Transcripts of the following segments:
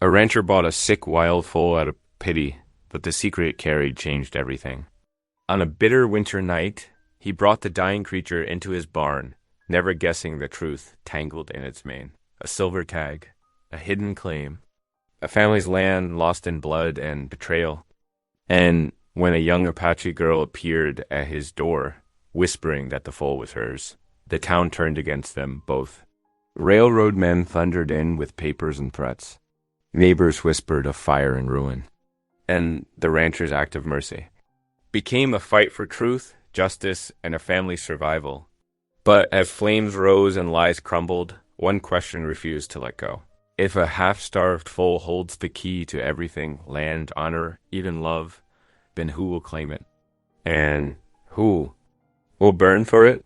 A rancher bought a sick wild foal out of pity, but the secret it carried changed everything. On a bitter winter night, he brought the dying creature into his barn, never guessing the truth tangled in its mane. A silver tag, a hidden claim, a family's land lost in blood and betrayal. And when a young Apache girl appeared at his door, whispering that the foal was hers, the town turned against them both. Railroad men thundered in with papers and threats. Neighbors whispered of fire and ruin. And the rancher's act of mercy became a fight for truth, justice, and a family's survival. But as flames rose and lies crumbled, one question refused to let go. If a half-starved foal holds the key to everything, land, honor, even love, then who will claim it? And who will burn for it?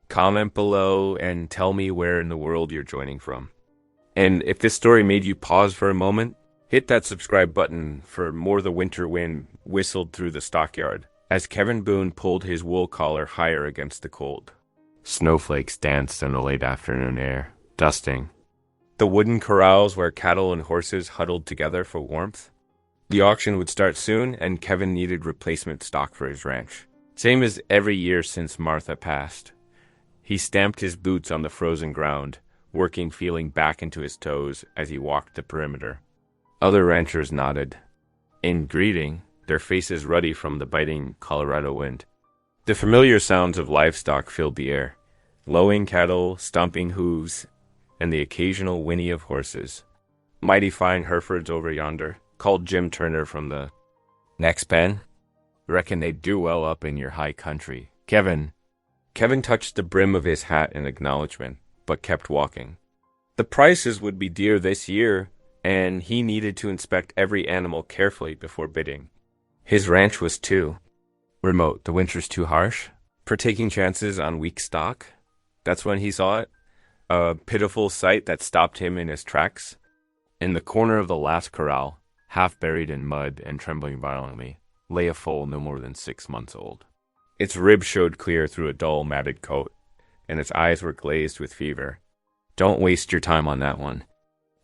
Comment below and tell me where in the world you're joining from. And if this story made you pause for a moment, hit that subscribe button for more the winter wind whistled through the stockyard as Kevin Boone pulled his wool collar higher against the cold. Snowflakes danced in the late afternoon air, dusting. The wooden corrals where cattle and horses huddled together for warmth. The auction would start soon, and Kevin needed replacement stock for his ranch. Same as every year since Martha passed. He stamped his boots on the frozen ground, working feeling back into his toes as he walked the perimeter. Other ranchers nodded. In greeting, their faces ruddy from the biting Colorado wind. The familiar sounds of livestock filled the air. Lowing cattle, stomping hooves, and the occasional whinny of horses. Mighty fine Herefords over yonder, called Jim Turner from the next pen. Reckon they'd do well up in your high country. Kevin touched the brim of his hat in acknowledgement, but kept walking. The prices would be dear this year, and he needed to inspect every animal carefully before bidding. His ranch was too remote. The winter's too harsh for taking chances on weak stock. That's when he saw it. A pitiful sight that stopped him in his tracks. In the corner of the last corral, half buried in mud and trembling violently, lay a foal no more than 6 months old. Its ribs showed clear through a dull, matted coat, and its eyes were glazed with fever. "Don't waste your time on that one,"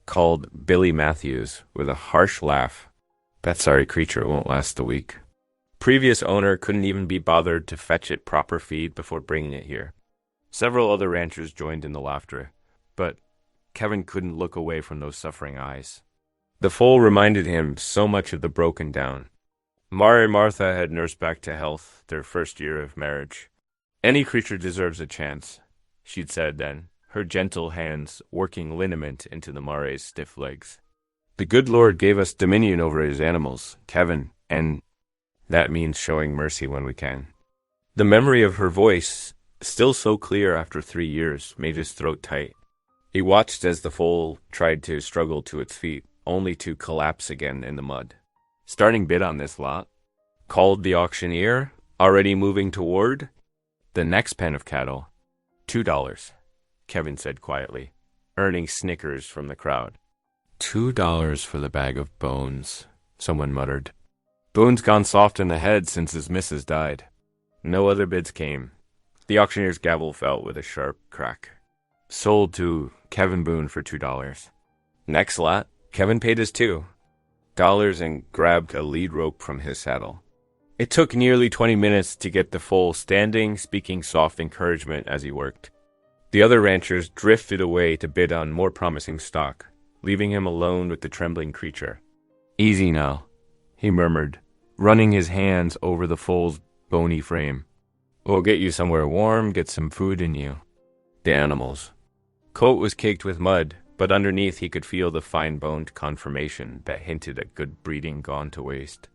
called Billy Matthews with a harsh laugh. "That sorry creature won't last the week." Previous owner couldn't even be bothered to fetch it proper feed before bringing it here. Several other ranchers joined in the laughter, but Kevin couldn't look away from those suffering eyes. The foal reminded him so much of the broken down. Mara and Martha had nursed back to health their first year of marriage. "Any creature deserves a chance," she'd said then, her gentle hands working liniment into the Mare's stiff legs. "The good Lord gave us dominion over his animals, Kevin, and that means showing mercy when we can." The memory of her voice, still so clear after 3 years, made his throat tight. He watched as the foal tried to struggle to its feet, only to collapse again in the mud. "Starting bid on this lot," called the auctioneer, already moving toward the next pen of cattle. $2, Kevin said quietly, earning snickers from the crowd. $2 for the bag of bones, someone muttered. Boone's gone soft in the head since his missus died. No other bids came. The auctioneer's gavel fell with a sharp crack. Sold to Kevin Boone for $2. Next lot, Kevin paid his $2 and grabbed a lead rope from his saddle. It took nearly 20 minutes to get the foal standing, speaking soft encouragement as he worked. The other ranchers drifted away to bid on more promising stock, leaving him alone with the trembling creature. "Easy now," he murmured, running his hands over the foal's bony frame. "We'll get you somewhere warm, get some food in you." The animals. Coat was caked with mud, but underneath he could feel the fine-boned conformation that hinted at good breeding gone to waste.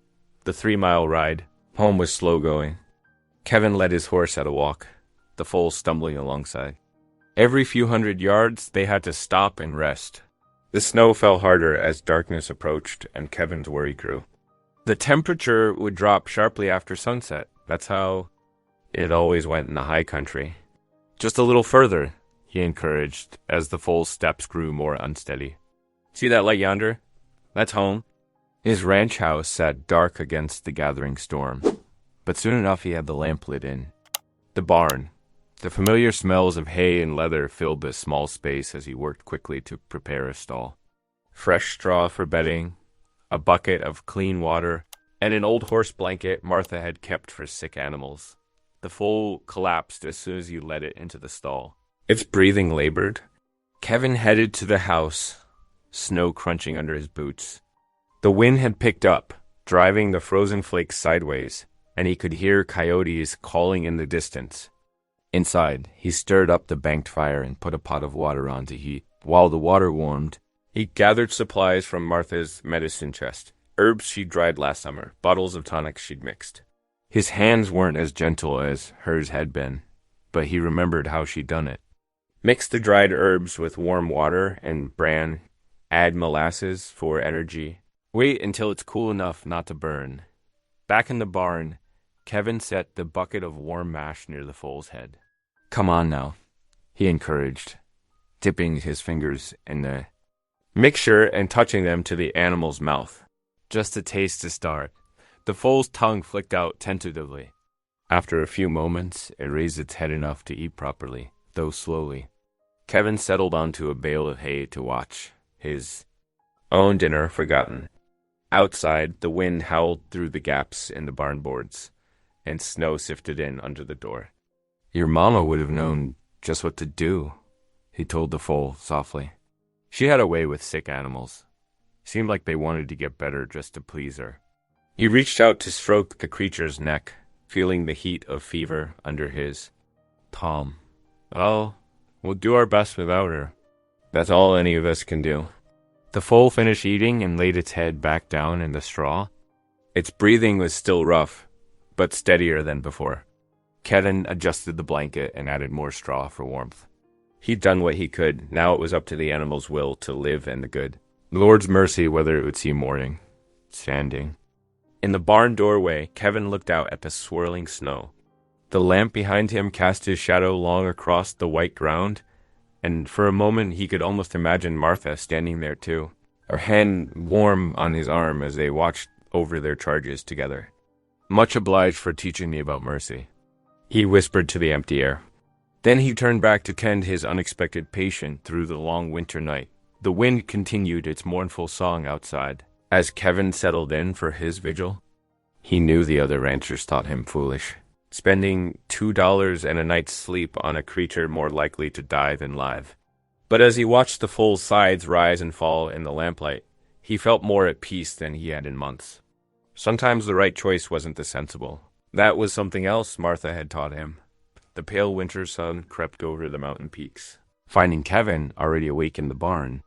The 3-mile ride home was slow going. Kevin led his horse at a walk, the foal stumbling alongside. Every few hundred yards they had to stop and rest. The snow fell harder as darkness approached and Kevin's worry grew. The temperature would drop sharply after sunset. That's how it always went in the high country. "Just a little further," he encouraged as the foal's steps grew more unsteady. "See that light yonder? That's home." His ranch house sat dark against the gathering storm, but soon enough he had the lamp lit in. The barn. The familiar smells of hay and leather filled the small space as he worked quickly to prepare a stall. fresh straw for bedding, a bucket of clean water, and an old horse blanket Martha had kept for sick animals. The foal collapsed as soon as you led it into the stall. Its breathing labored. Kevin headed to the house, snow crunching under his boots. The wind had picked up, driving the frozen flakes sideways, and he could hear coyotes calling in the distance. Inside, he stirred up the banked fire and put a pot of water on to heat. While the water warmed, he gathered supplies from Martha's medicine chest, herbs she'd dried last summer, bottles of tonics she'd mixed. His hands weren't as gentle as hers had been, but he remembered how she'd done it. Mix the dried herbs with warm water and bran. Add molasses for energy. Wait until it's cool enough not to burn. Back in the barn, Kevin set the bucket of warm mash near the foal's head. "Come on now," he encouraged, dipping his fingers in the mixture and touching them to the animal's mouth. Just a taste to start. The foal's tongue flicked out tentatively. After a few moments, it raised its head enough to eat properly, though slowly. Kevin settled onto a bale of hay to watch, his own dinner forgotten. Outside, the wind howled through the gaps in the barn boards, and snow sifted in under the door. "Your mama would have known just what to do," he told the foal softly. She had a way with sick animals. Seemed like they wanted to get better just to please her. He reached out to stroke the creature's neck, feeling the heat of fever under his. "Tom, well, we'll do our best without her. That's all any of us can do." The foal finished eating and laid its head back down in the straw. Its breathing was still rough, but steadier than before. Kevin adjusted the blanket and added more straw for warmth. He'd done what he could. Now it was up to the animal's will to live and the good. Lord's mercy whether it would see morning. Standing. In the barn doorway, Kevin looked out at the swirling snow. The lamp behind him cast his shadow long across the white ground, and for a moment he could almost imagine Martha standing there too, her hand warm on his arm as they watched over their charges together. "Much obliged for teaching me about mercy," he whispered to the empty air. Then he turned back to tend his unexpected patient through the long winter night. The wind continued its mournful song outside. As Kevin settled in for his vigil, he knew the other ranchers thought him foolish, spending $2 and a night's sleep on a creature more likely to die than live. But as he watched the foal's sides rise and fall in the lamplight, he felt more at peace than he had in months. Sometimes the right choice wasn't the sensible. That was something else Martha had taught him. The pale winter sun crept over the mountain peaks. Finding Kevin already awake in the barn,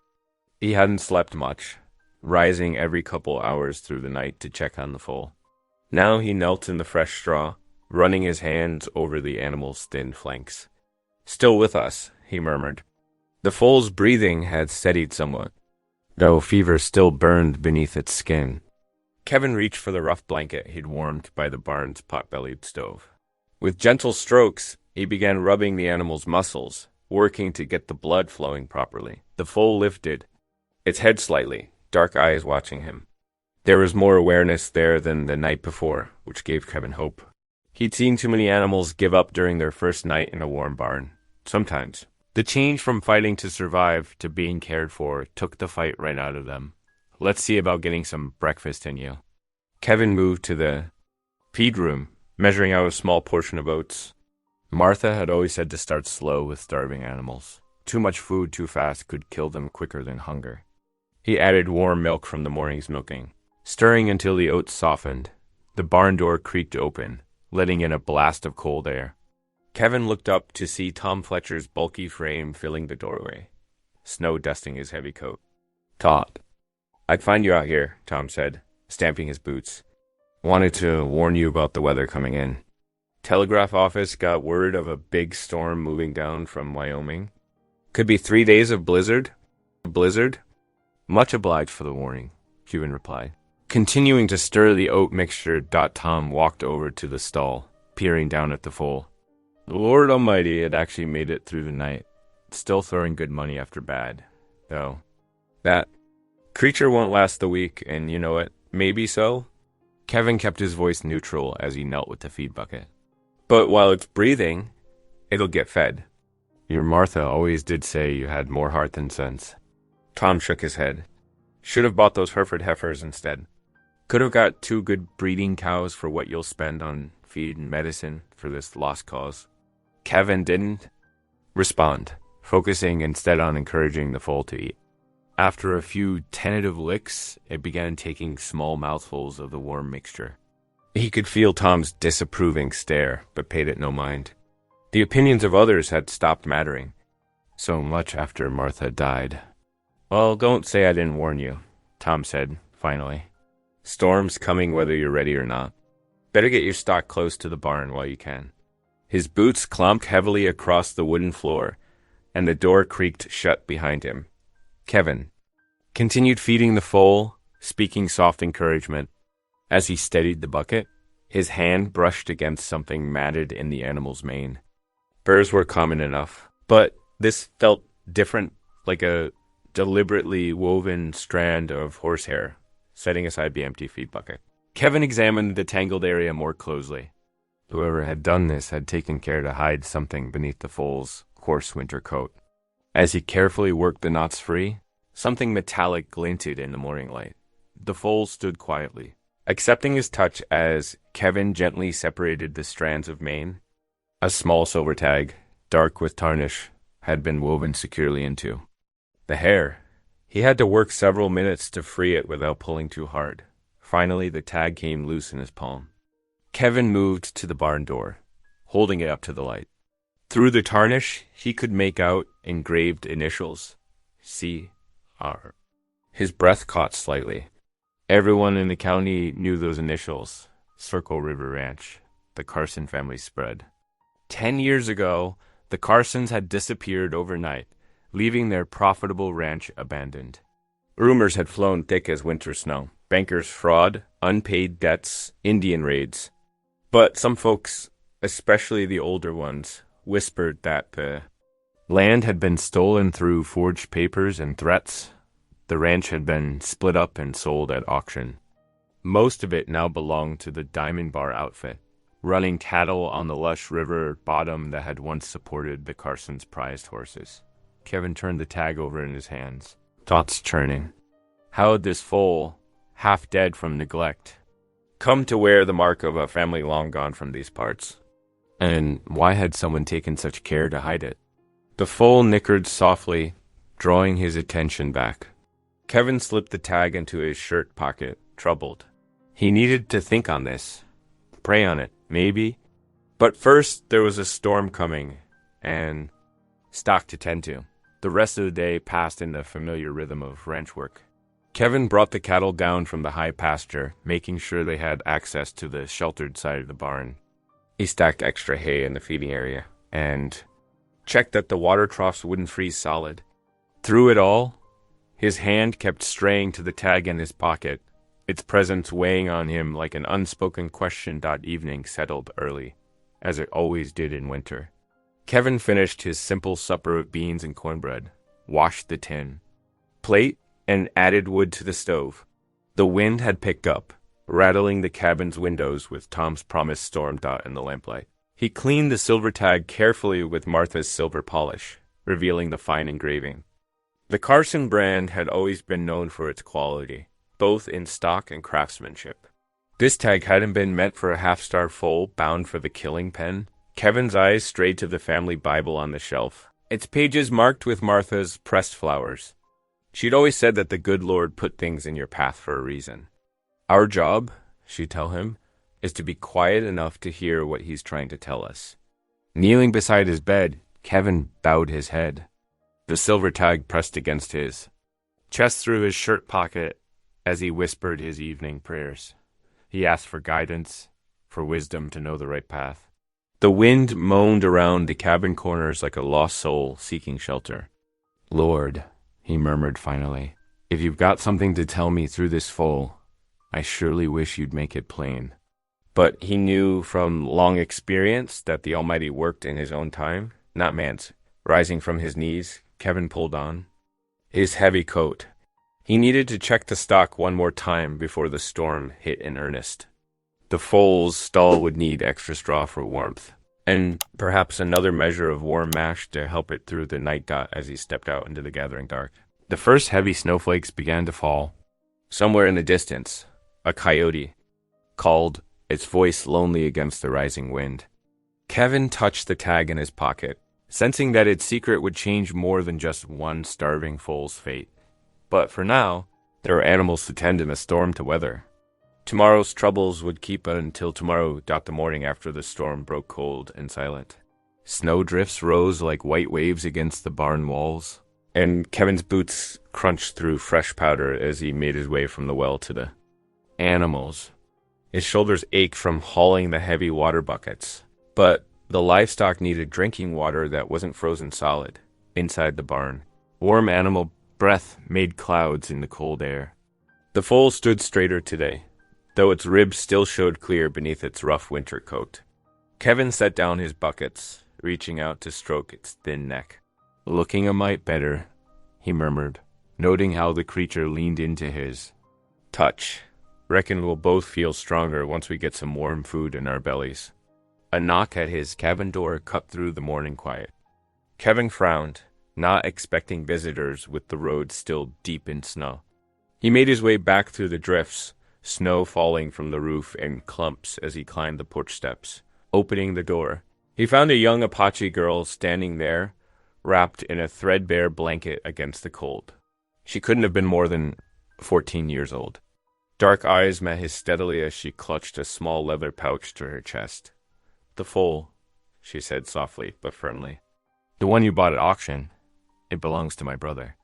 he hadn't slept much, rising every couple hours through the night to check on the foal. Now he knelt in the fresh straw, running his hands over the animal's thin flanks. "Still with us," he murmured. The foal's breathing had steadied somewhat, though fever still burned beneath its skin. Kevin reached for the rough blanket he'd warmed by the barn's pot-bellied stove. With gentle strokes, he began rubbing the animal's muscles, working to get the blood flowing properly. The foal lifted, its head slightly, dark eyes watching him. There was more awareness there than the night before, which gave Kevin hope. He'd seen too many animals give up during their first night in a warm barn. Sometimes. The change from fighting to survive to being cared for took the fight right out of them. "Let's see about getting some breakfast in you." Kevin moved to the feed room, measuring out a small portion of oats. Martha had always said to start slow with starving animals. Too much food too fast could kill them quicker than hunger. He added warm milk from the morning's milking, stirring until the oats softened. The barn door creaked open, letting in a blast of cold air. Kevin looked up to see Tom Fletcher's bulky frame filling the doorway, snow dusting his heavy coat. "Todd, I'd find you out here," Tom said, stamping his boots. "Wanted to warn you about the weather coming in. Telegraph office got word of a big storm moving down from Wyoming. Could be 3 days of blizzard." "Blizzard?" "Much obliged for the warning," Cuban replied. Continuing to stir the oat mixture, Tom walked over to the stall, peering down at the foal. The Lord Almighty had actually made it through the night, still throwing good money after bad, though. That creature won't last the week, and you know it, maybe so. Kevin kept his voice neutral as he knelt with the feed bucket. "But while it's breathing, it'll get fed." "Your Martha always did say you had more heart than sense." Tom shook his head. Should have bought those Hereford heifers instead. Could have got 2 good breeding cows for what you'll spend on feed and medicine for this lost cause. Kevin didn't respond, focusing instead on encouraging the foal to eat. After a few tentative licks, it began taking small mouthfuls of the warm mixture. He could feel Tom's disapproving stare, but paid it no mind. The opinions of others had stopped mattering. So much after Martha died. "Well, don't say I didn't warn you," Tom said, finally. "Storm's coming whether you're ready or not. Better get your stock close to the barn while you can." His boots clomped heavily across the wooden floor, and the door creaked shut behind him. Kevin continued feeding the foal, speaking soft encouragement. As he steadied the bucket, his hand brushed against something matted in the animal's mane. Burrs were common enough, but this felt different, like a deliberately woven strand of horsehair, setting aside the empty feed bucket. Kevin examined the tangled area more closely. Whoever had done this had taken care to hide something beneath the foal's coarse winter coat. As he carefully worked the knots free, something metallic glinted in the morning light. The foal stood quietly, accepting his touch as Kevin gently separated the strands of mane. A small silver tag, dark with tarnish, had been woven securely into. The hair. He had to work several minutes to free it without pulling too hard. Finally, the tag came loose in his palm. Kevin moved to the barn door, holding it up to the light. Through the tarnish, he could make out engraved initials. C.R. His breath caught slightly. Everyone in the county knew those initials. Circle River Ranch, the Carson family spread. 10 years ago, the Carsons had disappeared overnight, leaving their profitable ranch abandoned. Rumors had flown thick as winter snow. Bankers' fraud, unpaid debts, Indian raids. But some folks, especially the older ones, whispered that the land had been stolen through forged papers and threats. The ranch had been split up and sold at auction. Most of it now belonged to the Diamond Bar outfit, running cattle on the lush river bottom that had once supported the Carsons' prized horses. Kevin turned the tag over in his hands, thoughts churning. How had this foal, half dead from neglect, come to wear the mark of a family long gone from these parts? And why had someone taken such care to hide it? The foal nickered softly, drawing his attention back. Kevin slipped the tag into his shirt pocket, troubled. He needed to think on this. Pray on it, maybe. But first, there was a storm coming, and stock to tend to. The rest of the day passed in the familiar rhythm of ranch work. Kevin brought the cattle down from the high pasture, making sure they had access to the sheltered side of the barn. He stacked extra hay in the feeding area, and checked that the water troughs wouldn't freeze solid. Through it all, his hand kept straying to the tag in his pocket, its presence weighing on him like an unspoken question. Evening settled early, as it always did in winter. Kevin finished his simple supper of beans and cornbread, washed the tin, plate, and added wood to the stove. The wind had picked up, rattling the cabin's windows with Tom's promised storm dot in the lamplight. He cleaned the silver tag carefully with Martha's silver polish, revealing the fine engraving. The Carson brand had always been known for its quality, both in stock and craftsmanship. This tag hadn't been meant for a half-starved foal bound for the killing pen. Kevin's eyes strayed to the family Bible on the shelf, its pages marked with Martha's pressed flowers. She'd always said that the good Lord put things in your path for a reason. Our job, she'd tell him, is to be quiet enough to hear what he's trying to tell us. Kneeling beside his bed, Kevin bowed his head, the silver tag pressed against his chest through his shirt pocket as he whispered his evening prayers. He asked for guidance, for wisdom to know the right path. The wind moaned around the cabin corners like a lost soul seeking shelter. "Lord," he murmured finally, "if you've got something to tell me through this foal, I surely wish you'd make it plain." But he knew from long experience that the Almighty worked in his own time, not man's. Rising from his knees, Kevin pulled on his heavy coat. He needed to check the stock one more time before the storm hit in earnest. The foal's stall would need extra straw for warmth, and perhaps another measure of warm mash to help it through the night as he stepped out into the gathering dark. The first heavy snowflakes began to fall. Somewhere in the distance, a coyote called, its voice lonely against the rising wind. Kevin touched the tag in his pocket, sensing that its secret would change more than just one starving foal's fate. But for now, there were animals to tend and a storm to weather. Tomorrow's troubles would keep until tomorrow. The morning after the storm broke cold and silent. Snowdrifts rose like white waves against the barn walls, and Kevin's boots crunched through fresh powder as he made his way from the well to the animals. His shoulders ached from hauling the heavy water buckets, but the livestock needed drinking water that wasn't frozen solid inside the barn. Warm animal breath made clouds in the cold air. The foal stood straighter today, though its ribs still showed clear beneath its rough winter coat. Kevin set down his buckets, reaching out to stroke its thin neck. "Looking a mite better," he murmured, noting how the creature leaned into his. "Touch. Reckon we'll both feel stronger once we get some warm food in our bellies." A knock at his cabin door cut through the morning quiet. Kevin frowned, not expecting visitors with the road still deep in snow. He made his way back through the drifts, snow falling from the roof in clumps as he climbed the porch steps. Opening the door, he found a young Apache girl standing there, wrapped in a threadbare blanket against the cold. She couldn't have been more than 14 years old. Dark eyes met his steadily as she clutched a small leather pouch to her chest. "The foal," she said softly but firmly. "The one you bought at auction. It belongs to my brother."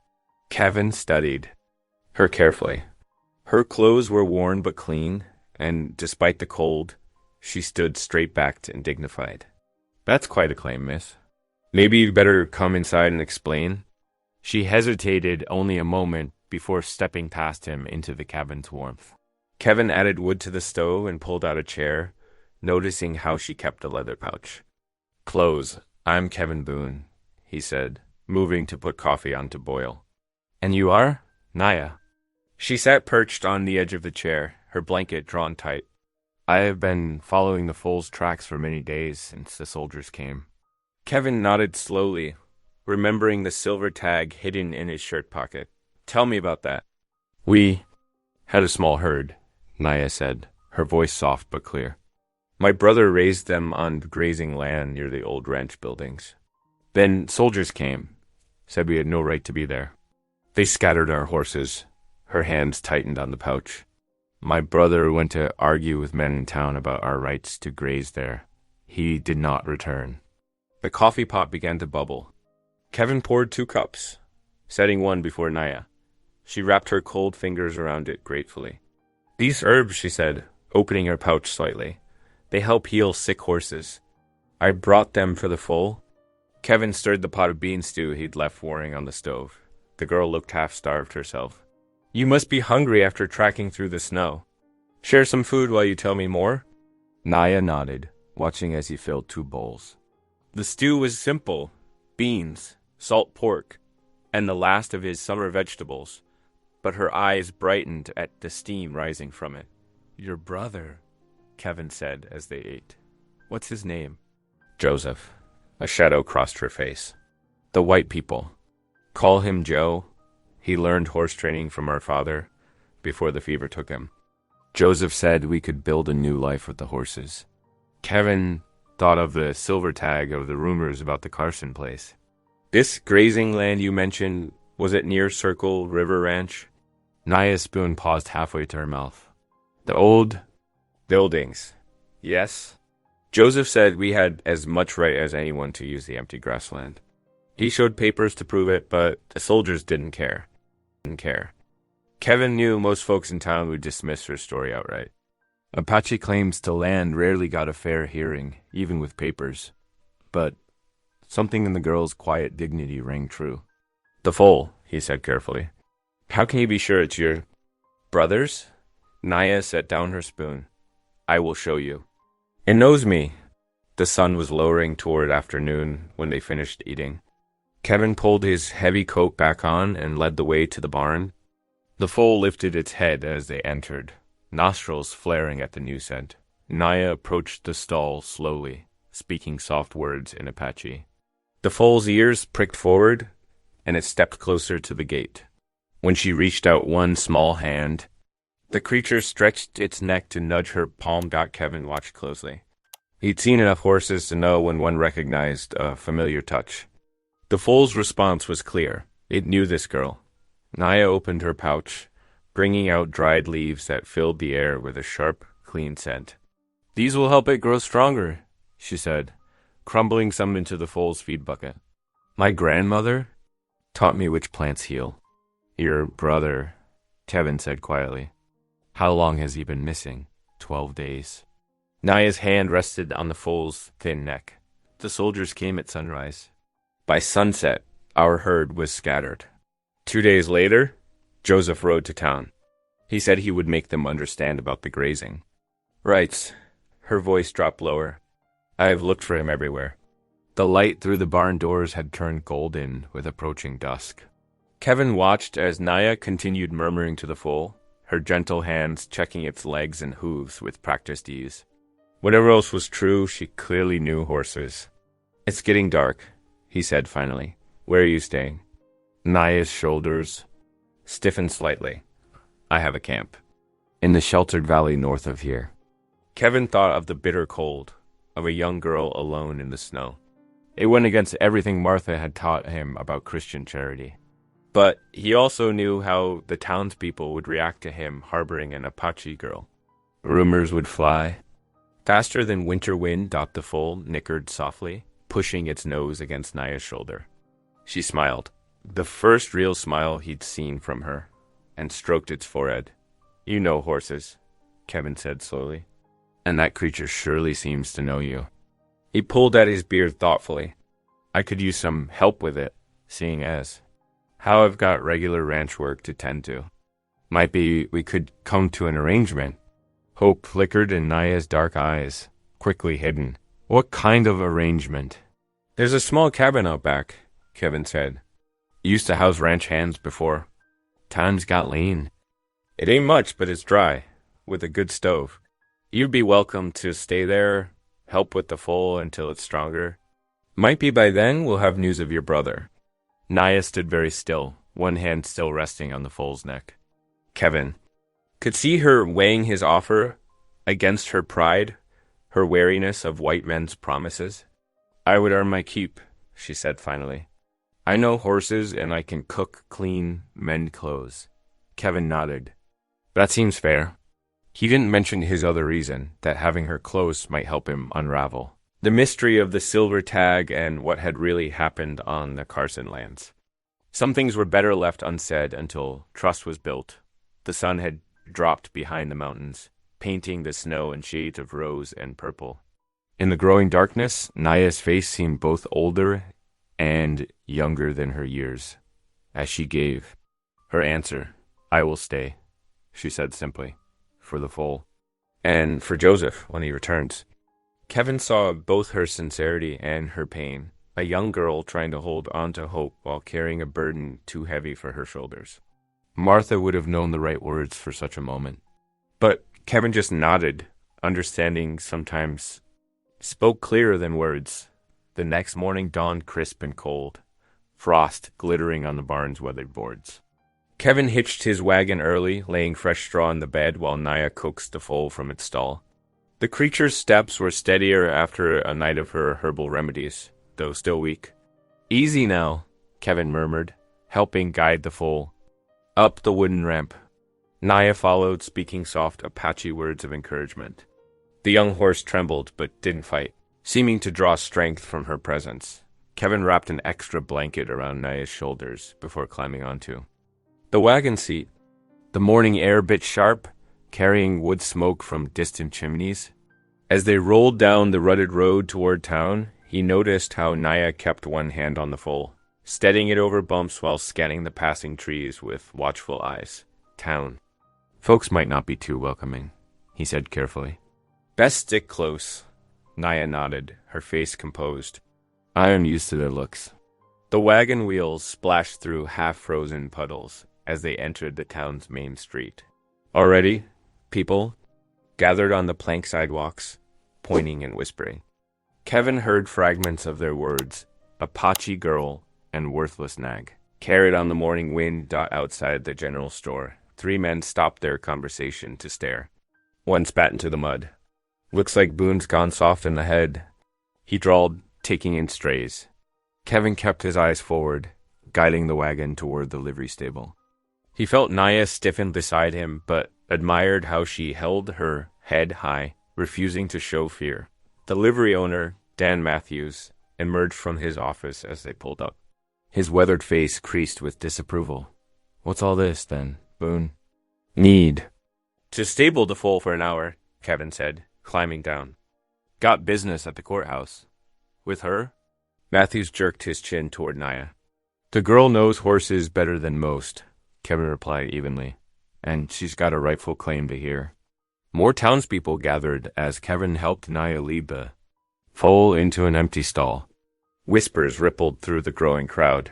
Kevin studied her carefully. Her clothes were worn but clean, and despite the cold, she stood straight-backed and dignified. "That's quite a claim, miss. Maybe you'd better come inside and explain." She hesitated only a moment before stepping past him into the cabin's warmth. Kevin added wood to the stove and pulled out a chair, noticing how she kept a leather pouch. "Clothes. I'm Kevin Boone," he said, moving to put coffee on to boil. "And you are?" "Naya." She sat perched on the edge of the chair, her blanket drawn tight. "I have been following the foal's tracks for many days since the soldiers came." Kevin nodded slowly, remembering the silver tag hidden in his shirt pocket. "Tell me about that." "We had a small herd," Naya said, her voice soft but clear. "My brother raised them on grazing land near the old ranch buildings. Then soldiers came, said we had no right to be there. They scattered our horses." Her hands tightened on the pouch. "My brother went to argue with men in town about our rights to graze there. He did not return." The coffee pot began to bubble. Kevin poured 2 cups, setting one before Naya. She wrapped her cold fingers around it gratefully. "These herbs," she said, opening her pouch slightly, "they help heal sick horses. I brought them for the foal." Kevin stirred the pot of bean stew he'd left warming on the stove. The girl looked half-starved herself. "You must be hungry after tracking through the snow. Share some food while you tell me more?" Naya nodded, watching as he filled 2 bowls. The stew was simple: beans, salt pork, and the last of his summer vegetables. But her eyes brightened at the steam rising from it. "Your brother," Kevin said as they ate. "What's his name?" "Joseph." A shadow crossed her face. "The white people call him Joe. He learned horse training from our father before the fever took him. Joseph said we could build a new life with the horses." Kevin thought of the silver tag of the rumors about the Carson place. "This grazing land you mentioned, was it near Circle River Ranch?" Naya's spoon paused halfway to her mouth. "The old buildings. Yes. Joseph said we had as much right as anyone to use the empty grassland. He showed papers to prove it, but the soldiers didn't care. Kevin knew most folks in town would dismiss her story outright. Apache claims to land rarely got a fair hearing, even with papers. But something in the girl's quiet dignity rang true. "The foal," he said carefully. "How can you be sure it's your brother's?" Naya set down her spoon. "I will show you." "It knows me." The sun was lowering toward afternoon when they finished eating. Kevin pulled his heavy coat back on and led the way to the barn. The foal lifted its head as they entered, nostrils flaring at the new scent. Naya approached the stall slowly, speaking soft words in Apache. The foal's ears pricked forward, and it stepped closer to the gate. When she reached out one small hand, the creature stretched its neck to nudge her palm. Kevin watched closely. He'd seen enough horses to know when one recognized a familiar touch. The foal's response was clear. It knew this girl. Naya opened her pouch, bringing out dried leaves that filled the air with a sharp, clean scent. "These will help it grow stronger," she said, crumbling some into the foal's feed bucket. "My grandmother taught me which plants heal." "Your brother," Kevin said quietly. "How long has he been missing?" 12 days. Naya's hand rested on the foal's thin neck. "The soldiers came at sunrise. By sunset, our herd was scattered." 2 days later, Joseph rode to town. He said he would make them understand about the grazing. "Right." Her voice dropped lower. "I have looked for him everywhere." The light through the barn doors had turned golden with approaching dusk. Kevin watched as Naya continued murmuring to the foal, her gentle hands checking its legs and hooves with practiced ease. Whatever else was true, she clearly knew horses. "It's getting dark," he said finally. "Where are you staying?" Naya's shoulders stiffened slightly. "I have a camp in the sheltered valley north of here." Kevin thought of the bitter cold, of a young girl alone in the snow. It went against everything Martha had taught him about Christian charity. But he also knew how the townspeople would react to him harboring an Apache girl. Rumors would fly. Faster than winter wind, the foal nickered softly, pushing its nose against Naya's shoulder. She smiled, the first real smile he'd seen from her, and stroked its forehead. "You know horses," Kevin said slowly. "And that creature surely seems to know you." He pulled at his beard thoughtfully. "I could use some help with it, seeing as how I've got regular ranch work to tend to. Might be we could come to an arrangement." Hope flickered in Naya's dark eyes, quickly hidden. "What kind of arrangement?" "There's a small cabin out back," Kevin said. "Used to house ranch hands before. Times got lean. It ain't much, but it's dry, with a good stove. You'd be welcome to stay there, help with the foal until it's stronger. Might be by then we'll have news of your brother." Naya stood very still, one hand still resting on the foal's neck. Kevin could see her weighing his offer against her pride, her wariness of white men's promises. "I would earn my keep," she said finally. "I know horses and I can cook, clean, mend clothes." Kevin nodded. "That seems fair." He didn't mention his other reason, that having her close might help him unravel the mystery of the silver tag and what had really happened on the Carson lands. Some things were better left unsaid until trust was built. The sun had dropped behind the mountains, painting the snow in shades of rose and purple. In the growing darkness, Naya's face seemed both older and younger than her years. As she gave her answer, "I will stay," she said simply, "for the foal. And for Joseph when he returns." Kevin saw both her sincerity and her pain, a young girl trying to hold on to hope while carrying a burden too heavy for her shoulders. Martha would have known the right words for such a moment. But Kevin just nodded, understanding sometimes spoke clearer than words. The next morning dawned crisp and cold, frost glittering on the barn's weathered boards. Kevin hitched his wagon early, laying fresh straw on the bed while Naya coaxed the foal from its stall. The creature's steps were steadier after a night of her herbal remedies, though still weak. "Easy now," Kevin murmured, helping guide the foal up the wooden ramp. Naya followed, speaking soft Apache words of encouragement. The young horse trembled, but didn't fight, seeming to draw strength from her presence. Kevin wrapped an extra blanket around Naya's shoulders before climbing onto the wagon seat. The morning air bit sharp, carrying wood smoke from distant chimneys. As they rolled down the rutted road toward town, he noticed how Naya kept one hand on the foal, steadying it over bumps while scanning the passing trees with watchful eyes. "Town. Folks might not be too welcoming," he said carefully. "Best stick close." Naya nodded, her face composed. "I am used to their looks." The wagon wheels splashed through half-frozen puddles as they entered the town's main street. Already, people gathered on the plank sidewalks, pointing and whispering. Kevin heard fragments of their words, Apache girl and worthless nag. Carried on the morning wind outside the general store, 3 men stopped their conversation to stare. One spat into the mud. Looks like Boone's gone soft in the head, he drawled, taking in strays. Kevin kept his eyes forward, guiding the wagon toward the livery stable. He felt Naya stiffen beside him, but admired how she held her head high, refusing to show fear. The livery owner, Dan Matthews, emerged from his office as they pulled up. His weathered face creased with disapproval. "What's all this, then, Boone?" "Need to stable the foal for an hour," Kevin said, climbing down. "Got business at the courthouse." "With her?" Matthews jerked his chin toward Naya. "The girl knows horses better than most," Kevin replied evenly, "and she's got a rightful claim to hear." More townspeople gathered as Kevin helped Naya lead the foal into an empty stall. Whispers rippled through the growing crowd.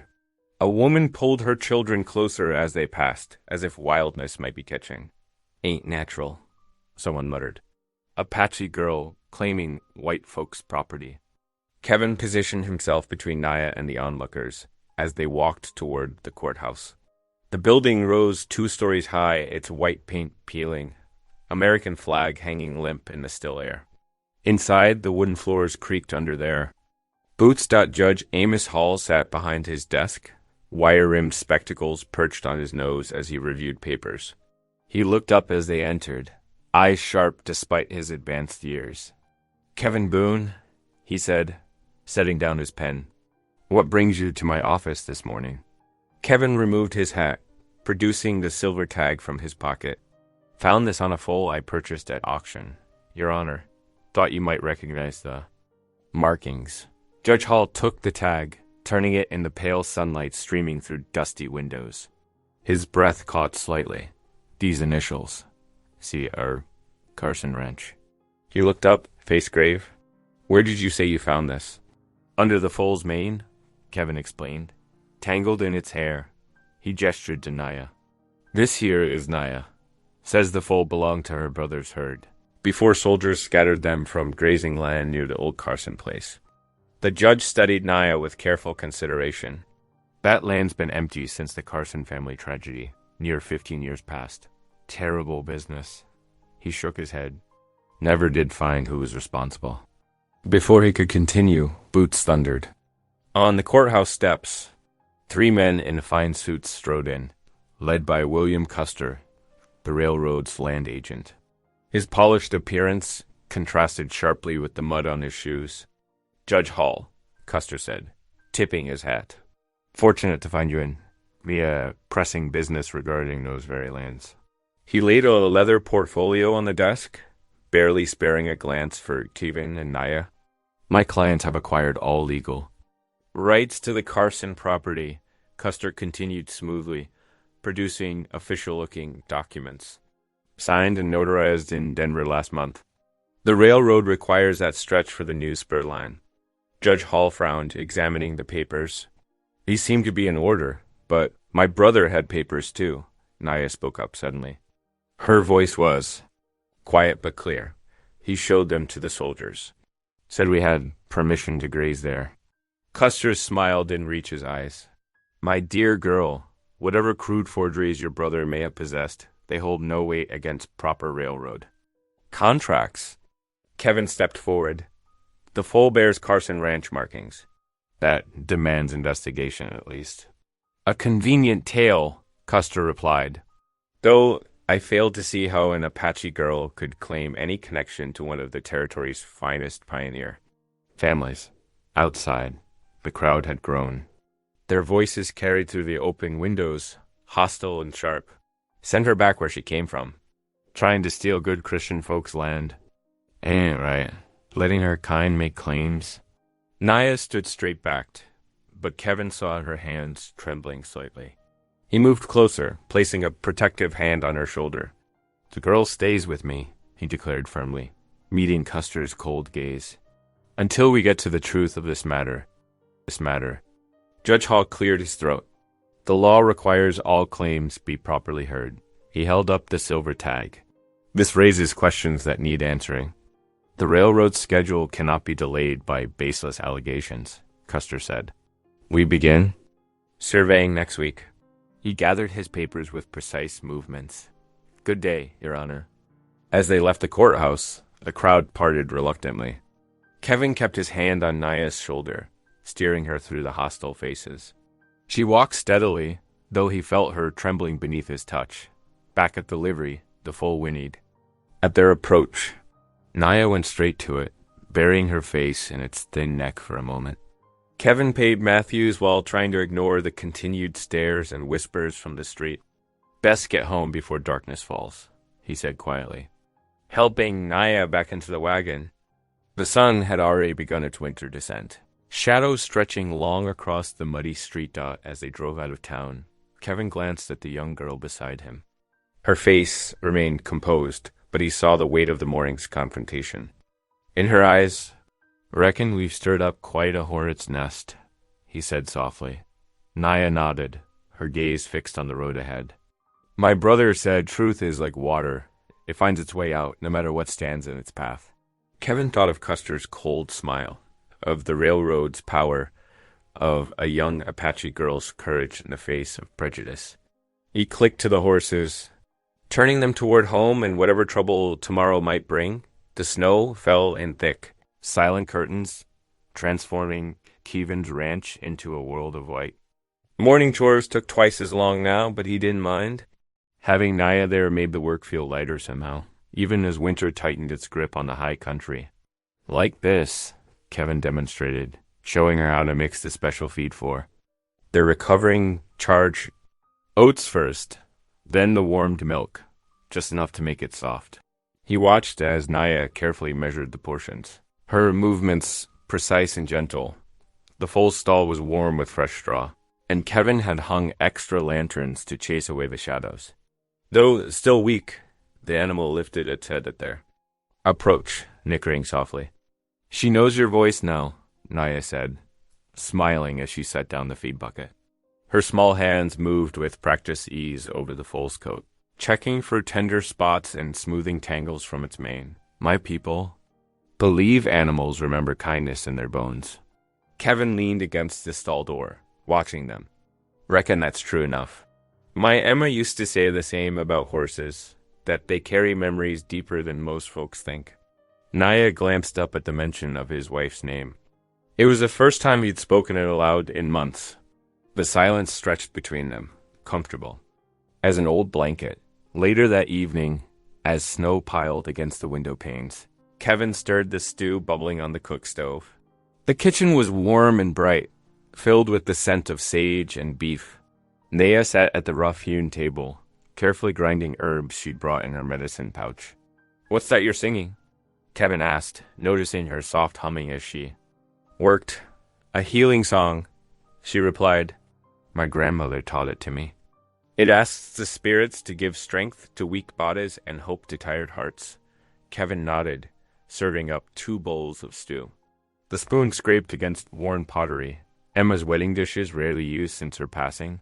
A woman pulled her children closer as they passed, as if wildness might be catching. "Ain't natural," someone muttered. Apache girl claiming white folks' property. Kevin positioned himself between Naya and the onlookers as they walked toward the courthouse. The building rose 2 stories high, its white paint peeling, American flag hanging limp in the still air. Inside, the wooden floors creaked under their boots. Judge Amos Hall sat behind his desk, wire-rimmed spectacles perched on his nose as he reviewed papers. He looked up as they entered, eyes sharp despite his advanced years. "Kevin Boone," he said, setting down his pen. "What brings you to my office this morning?" Kevin removed his hat, producing the silver tag from his pocket. "Found this on a foal I purchased at auction, Your Honor. Thought you might recognize the markings." Judge Hall took the tag, turning it in the pale sunlight streaming through dusty windows. His breath caught slightly. "These initials. See, Carson Ranch." He looked up, face grave. "Where did you say you found this?" "Under the foal's mane," Kevin explained. "Tangled in its hair." He gestured to Naya. "This here is Naya. Says the foal belonged to her brother's herd, before soldiers scattered them from grazing land near the old Carson place." The judge studied Naya with careful consideration. "That land's been empty since the Carson family tragedy, near 15 years past. Terrible business." He shook his head. "Never did find who was responsible." Before he could continue, boots thundered. On the courthouse steps, 3 men in fine suits strode in, led by William Custer, the railroad's land agent. His polished appearance contrasted sharply with the mud on his shoes. "Judge Hall," Custer said, tipping his hat. "Fortunate to find you in. We pressing business regarding those very lands." He laid a leather portfolio on the desk, barely sparing a glance for Kevin and Naya. "My clients have acquired all legal rights to the Carson property," Custer continued smoothly, producing official-looking documents. "Signed and notarized in Denver last month. The railroad requires that stretch for the new spur line." Judge Hall frowned, examining the papers. "These seem to be in order, but my brother had papers too," Naya spoke up suddenly. Her voice was quiet but clear. He showed them to the soldiers. "Said we had permission to graze there." Custer's smile didn't reach his eyes. "My dear girl, whatever crude forgeries your brother may have possessed, they hold no weight against proper railroad contracts." Kevin stepped forward. "The foal bears Carson Ranch markings. That demands investigation, at least." "A convenient tale," Custer replied, "though I failed to see how an Apache girl could claim any connection to one of the territory's finest pioneer families." Outside, the crowd had grown. Their voices carried through the open windows, hostile and sharp. "Send her back where she came from. Trying to steal good Christian folks' land. Ain't right. Letting her kind make claims." Naya stood straight-backed, but Kevin saw her hands trembling slightly. He moved closer, placing a protective hand on her shoulder. "The girl stays with me," he declared firmly, meeting Custer's cold gaze. "Until we get to the truth of this matter. Judge Hall cleared his throat. "The law requires all claims be properly heard." He held up the silver tag. "This raises questions that need answering. The railroad's schedule cannot be delayed by baseless allegations," Custer said. "We begin?" Surveying next week. He gathered his papers with precise movements. Good day, Your Honor. As they left the courthouse, the crowd parted reluctantly. Kevin kept his hand on Naya's shoulder, steering her through the hostile faces. She walked steadily, though he felt her trembling beneath his touch. Back at the livery, the foal whinnied. At their approach, Naya went straight to it, burying her face in its thin neck for a moment. Kevin paid Matthews while trying to ignore the continued stares and whispers from the street. Best get home before darkness falls, he said quietly. Helping Naya back into the wagon. The sun had already begun its winter descent. Shadows stretching long across the muddy street dot as they drove out of town. Kevin glanced at the young girl beside him. Her face remained composed, but he saw the weight of the morning's confrontation. In her eyes, "Reckon we've stirred up quite a hornet's nest," he said softly. Naya nodded, her gaze fixed on the road ahead. "My brother said truth is like water. It finds its way out, no matter what stands in its path." Kevin thought of Custer's cold smile, of the railroad's power, of a young Apache girl's courage in the face of prejudice. He clicked to the horses, turning them toward home and whatever trouble tomorrow might bring. The snow fell in thick, silent curtains, transforming Kevin's ranch into a world of white. Morning chores took twice as long now, but he didn't mind. Having Naya there made the work feel lighter somehow, even as winter tightened its grip on the high country. Like this, Kevin demonstrated, showing her how to mix the special feed for. Their recovering charge oats first, then the warmed milk, just enough to make it soft. He watched as Naya carefully measured the portions, her movements precise and gentle. The foal stall was warm with fresh straw, and Kevin had hung extra lanterns to chase away the shadows. Though still weak, the animal lifted its head at their approach, nickering softly. "She knows your voice now," Naya said, smiling as she set down the feed bucket. Her small hands moved with practiced ease over the foal's coat, checking for tender spots and smoothing tangles from its mane. "My people believe animals remember kindness in their bones." Kevin leaned against the stall door, watching them. "Reckon that's true enough. My Emma used to say the same about horses, that they carry memories deeper than most folks think." Naya glanced up at the mention of his wife's name. It was the first time he'd spoken it aloud in months. The silence stretched between them, comfortable, as an old blanket. Later that evening, as snow piled against the window panes, Kevin stirred the stew bubbling on the cook stove. The kitchen was warm and bright, filled with the scent of sage and beef. Naya sat at the rough-hewn table, carefully grinding herbs she'd brought in her medicine pouch. "What's that you're singing?" Kevin asked, noticing her soft humming as she worked. "A healing song," she replied. "My grandmother taught it to me. It asks the spirits to give strength to weak bodies and hope to tired hearts." Kevin nodded, serving up 2 bowls of stew. The spoon scraped against worn pottery, Emma's wedding dishes rarely used since her passing.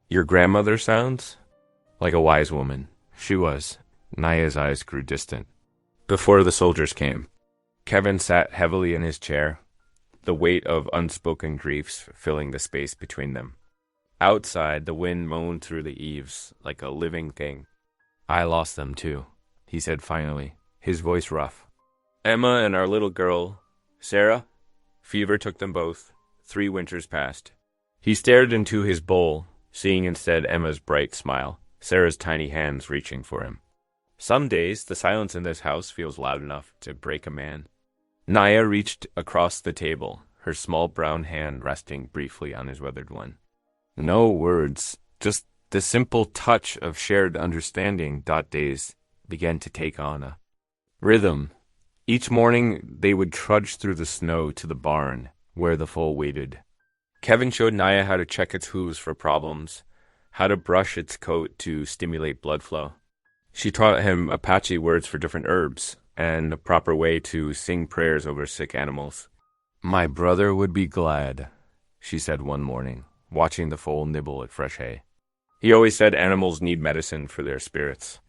"Your grandmother sounds like a wise woman." She was. Naya's eyes grew distant. Before the soldiers came, Kevin sat heavily in his chair, the weight of unspoken griefs filling the space between them. Outside, the wind moaned through the eaves like a living thing. "I lost them too," he said finally, his voice rough. "Emma and our little girl, Sarah, fever took them both. 3 winters passed." He stared into his bowl, seeing instead Emma's bright smile, Sarah's tiny hands reaching for him. "Some days, the silence in this house feels loud enough to break a man." Naya reached across the table, her small brown hand resting briefly on his weathered one. No words, just the simple touch of shared understanding. Days began to take on a rhythm. Each morning, they would trudge through the snow to the barn, where the foal waited. Kevin showed Naya how to check its hooves for problems, how to brush its coat to stimulate blood flow. She taught him Apache words for different herbs, and the proper way to sing prayers over sick animals. "My brother would be glad," she said one morning, watching the foal nibble at fresh hay. He always said animals need medicine for their spirits.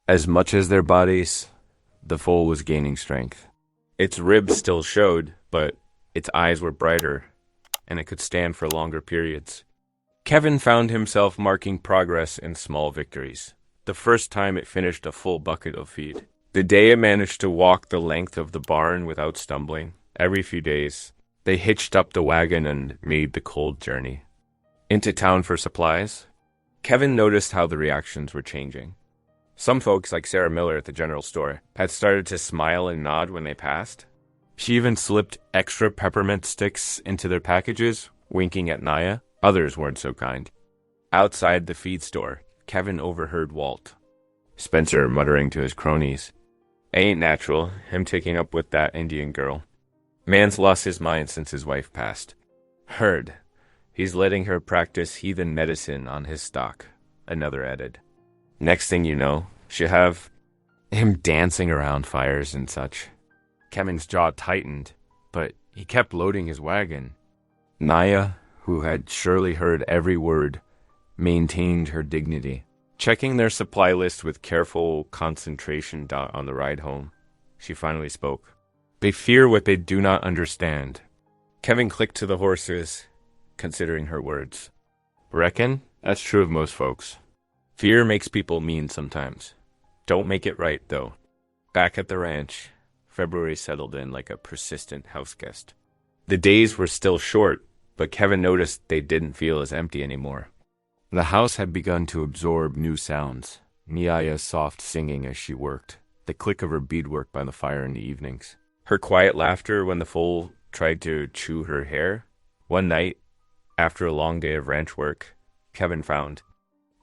As much as their bodies, the foal was gaining strength. Its ribs still showed, but its eyes were brighter, and it could stand for longer periods. Kevin found himself marking progress in small victories. The first time it finished a full bucket of feed. The day it managed to walk the length of the barn without stumbling. Every few days, they hitched up the wagon and made the cold journey. Into town for supplies, Kevin noticed how the reactions were changing. Some folks, like Sarah Miller at the general store, had started to smile and nod when they passed. She even slipped extra peppermint sticks into their packages, winking at Naya. Others weren't so kind. Outside the feed store, Kevin overheard Walt Spencer muttering to his cronies, "Ain't natural, him taking up with that Indian girl. Man's lost his mind since his wife passed. Heard, he's letting her practice heathen medicine on his stock," another added. Next thing you know, she'll have him dancing around fires and such. Kevin's jaw tightened, but he kept loading his wagon. Naya, who had surely heard every word, maintained her dignity. Checking their supply list with careful concentration on the ride home, she finally spoke. "They fear what they do not understand." Kevin clicked to the horses, considering her words. "Reckon? That's true of most folks. Fear makes people mean sometimes. Don't make it right, though." Back at the ranch, February settled in like a persistent houseguest. The days were still short, but Kevin noticed they didn't feel as empty anymore. The house had begun to absorb new sounds. Niaya's soft singing as she worked, the click of her beadwork by the fire in the evenings, her quiet laughter when the foal tried to chew her hair. One night, after a long day of ranch work, Kevin found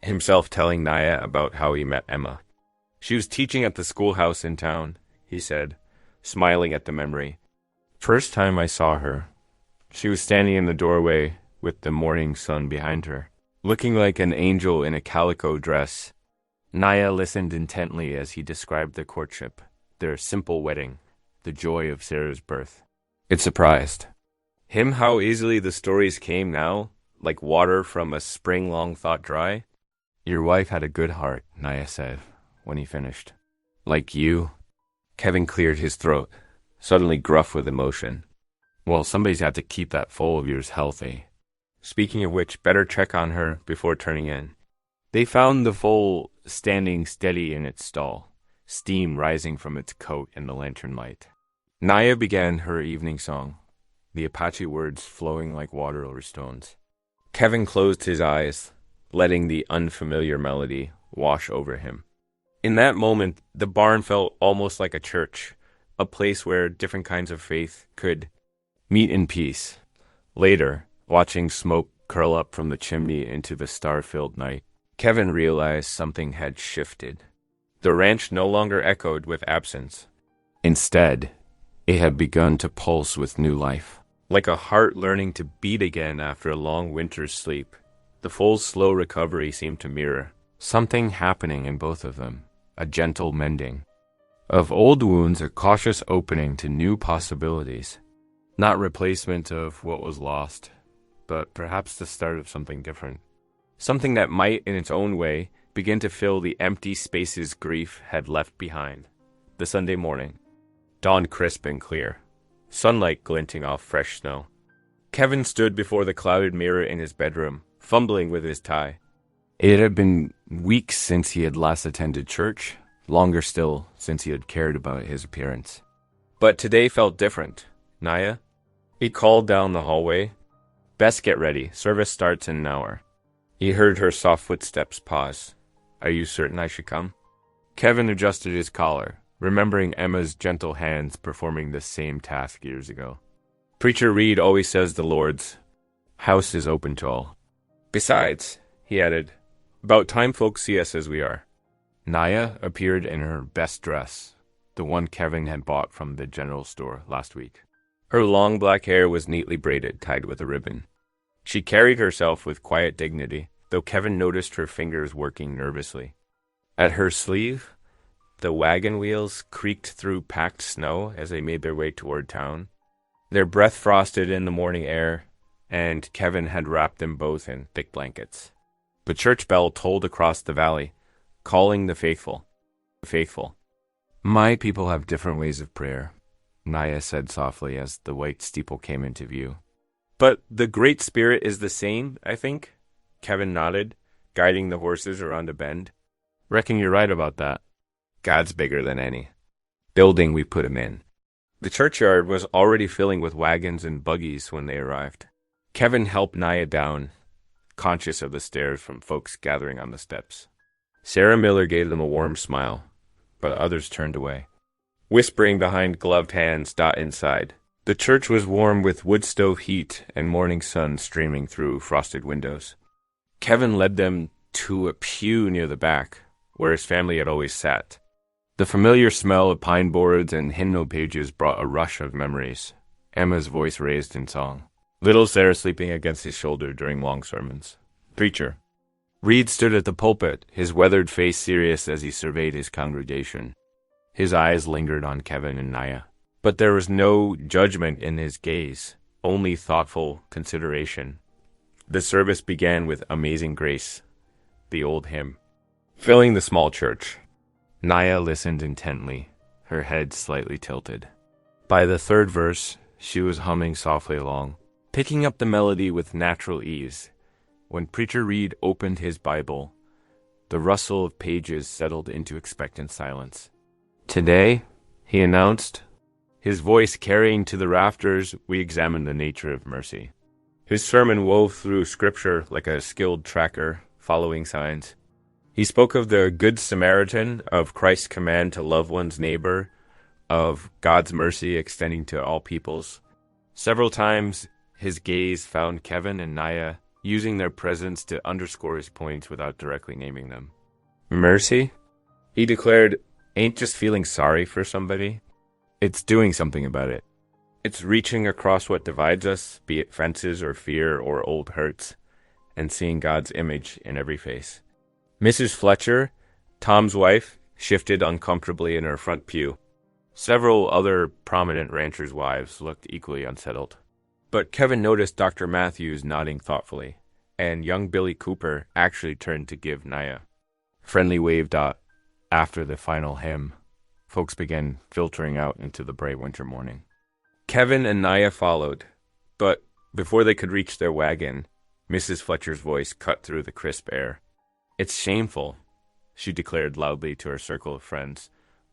himself telling Naya about how he met Emma. She was teaching at the schoolhouse in town, he said, smiling at the memory. "First time I saw her, she was standing in the doorway with the morning sun behind her, looking like an angel in a calico dress." Naya listened intently as he described their courtship, their simple wedding, the joy of Sarah's birth. It surprised him how easily the stories came now, like water from a spring long thought dry. "Your wife had a good heart," Naya said, when he finished. "Like you." Kevin cleared his throat, suddenly gruff with emotion. "Well, somebody's had to keep that foal of yours healthy. Speaking of which, better check on her before turning in." They found the foal standing steady in its stall, steam rising from its coat in the lantern light. Naya began her evening song, the Apache words flowing like water over stones. Kevin closed his eyes, letting the unfamiliar melody wash over him. In that moment, the barn felt almost like a church, a place where different kinds of faith could meet in peace. Later, watching smoke curl up from the chimney into the star-filled night, Kevin realized something had shifted. The ranch no longer echoed with absence. Instead, it had begun to pulse with new life. Like a heart learning to beat again after a long winter's sleep, the foal's slow recovery seemed to mirror something happening in both of them, a gentle mending. Of old wounds, a cautious opening to new possibilities. Not replacement of what was lost, but perhaps the start of something different. Something that might, in its own way, begin to fill the empty spaces grief had left behind. The Sunday morning. Dawn crisp and clear. Sunlight glinting off fresh snow. Kevin stood before the clouded mirror in his bedroom, fumbling with his tie. It had been weeks since he had last attended church, longer still since he had cared about his appearance. But today felt different. "Naya?" He called down the hallway. "Best get ready. Service starts in an hour." He heard her soft footsteps pause. "Are you certain I should come?" Kevin adjusted his collar, remembering Emma's gentle hands performing the same task years ago. "Preacher Reed always says the Lord's house is open to all. Besides," he added, "about time folks see us as we are." Naya appeared in her best dress, the one Kevin had bought from the general store last week. Her long black hair was neatly braided, tied with a ribbon. She carried herself with quiet dignity, though Kevin noticed her fingers working nervously. At her sleeve, the wagon wheels creaked through packed snow as they made their way toward town. Their breath frosted in the morning air, and Kevin had wrapped them both in thick blankets. The church bell tolled across the valley, calling the faithful. The faithful. "My people have different ways of prayer," Naya said softly as the white steeple came into view. "But the Great Spirit is the same, I think," Kevin nodded, guiding the horses around a bend. Reckon you're right about that. God's bigger than any building we put him in. The churchyard was already filling with wagons and buggies when they arrived. Kevin helped Naya down, conscious of the stares from folks gathering on the steps. Sarah Miller gave them a warm smile, but others turned away, whispering behind gloved hands. Inside. The church was warm with wood stove heat and morning sun streaming through frosted windows. Kevin led them to a pew near the back, where his family had always sat. The familiar smell of pine boards and hymnal pages brought a rush of memories, Emma's voice raised in song. Little Sarah sleeping against his shoulder during long sermons. Preacher. Reed stood at the pulpit, his weathered face serious as he surveyed his congregation. His eyes lingered on Kevin and Naya, but there was no judgment in his gaze, only thoughtful consideration. The service began with Amazing Grace, the old hymn, filling the small church. Naya listened intently, her head slightly tilted. By the third verse, she was humming softly along, picking up the melody with natural ease. When Preacher Reed opened his Bible, the rustle of pages settled into expectant silence. Today, he announced, his voice carrying to the rafters, we examine the nature of mercy. His sermon wove through Scripture like a skilled tracker, following signs. He spoke of the Good Samaritan, of Christ's command to love one's neighbor, of God's mercy extending to all peoples. Several times, his gaze found Kevin and Naya using their presence to underscore his points without directly naming them. Mercy, he declared, ain't just feeling sorry for somebody. It's doing something about it. It's reaching across what divides us, be it fences or fear or old hurts, and seeing God's image in every face. Mrs. Fletcher, Tom's wife, shifted uncomfortably in her front pew. Several other prominent ranchers' wives looked equally unsettled. But Kevin noticed Dr. Matthews nodding thoughtfully, and young Billy Cooper actually turned to give Naya. Friendly wave. After the final hymn, folks began filtering out into the bright winter morning. Kevin and Naya followed, but before they could reach their wagon, Mrs. Fletcher's voice cut through the crisp air. It's shameful, she declared loudly to her circle of friends,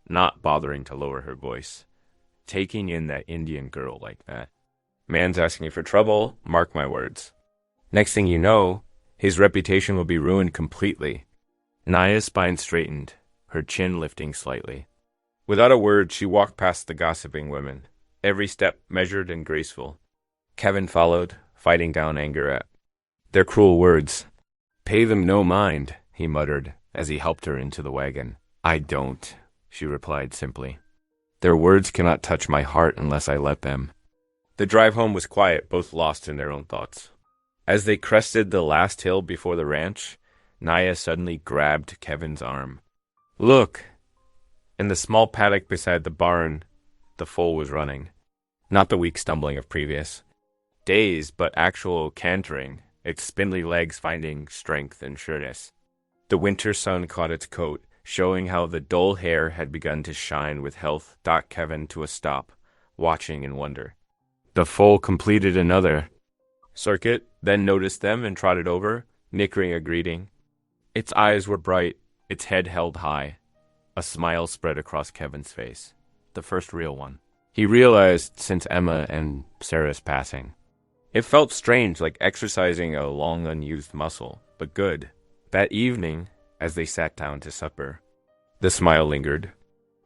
not bothering to lower her voice. Taking in that Indian girl like that. Man's asking for trouble, mark my words. Next thing you know, his reputation will be ruined completely. Naya's spine straightened, her chin lifting slightly. Without a word, she walked past the gossiping women, every step measured and graceful. Kevin followed, fighting down anger at their cruel words. Pay them no mind, he muttered as he helped her into the wagon. I don't, she replied simply. Their words cannot touch my heart unless I let them. The drive home was quiet, both lost in their own thoughts. As they crested the last hill before the ranch, Naya suddenly grabbed Kevin's arm. Look! In the small paddock beside the barn, the foal was running. Not the weak stumbling of previous days, but actual cantering, its spindly legs finding strength and sureness. The winter sun caught its coat, showing how the dull hair had begun to shine with health. Kevin to a stop, watching in wonder. The foal completed another circuit, then noticed them and trotted over, nickering a greeting. Its eyes were bright, its head held high. A smile spread across Kevin's face, the first real one. He realized since Emma and Sarah's passing. It felt strange, like exercising a long unused muscle, but good. That evening, as they sat down to supper, the smile lingered.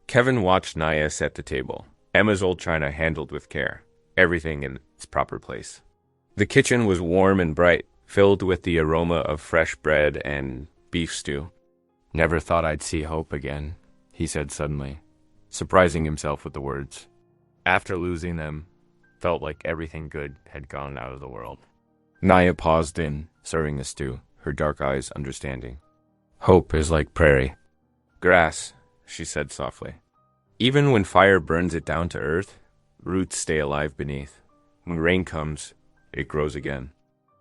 Kevin watched Naya set the table, Emma's old china handled with care, everything in its proper place. The kitchen was warm and bright, filled with the aroma of fresh bread and beef stew. Never thought I'd see Hope again, he said suddenly, surprising himself with the words. After losing them, felt like everything good had gone out of the world. Naya paused in, serving the stew, her dark eyes understanding. Hope is like prairie. Grass, she said softly. Even when fire burns it down to earth, roots stay alive beneath. When rain comes, it grows again.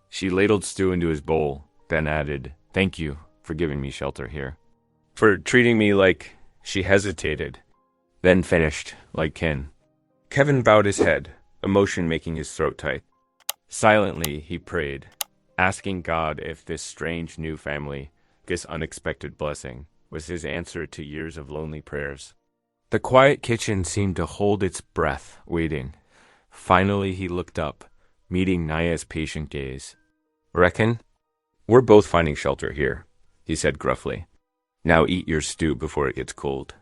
She ladled stew into his bowl, then added, Thank you for giving me shelter here. For treating me like... She hesitated, then finished, like kin. Kevin bowed his head, emotion making his throat tight. Silently, he prayed, asking God if this strange new family, this unexpected blessing, was his answer to years of lonely prayers. The quiet kitchen seemed to hold its breath, waiting. Finally he looked up, meeting Naya's patient gaze. "Reckon? We're both finding shelter here," he said gruffly. "Now eat your stew before it gets cold."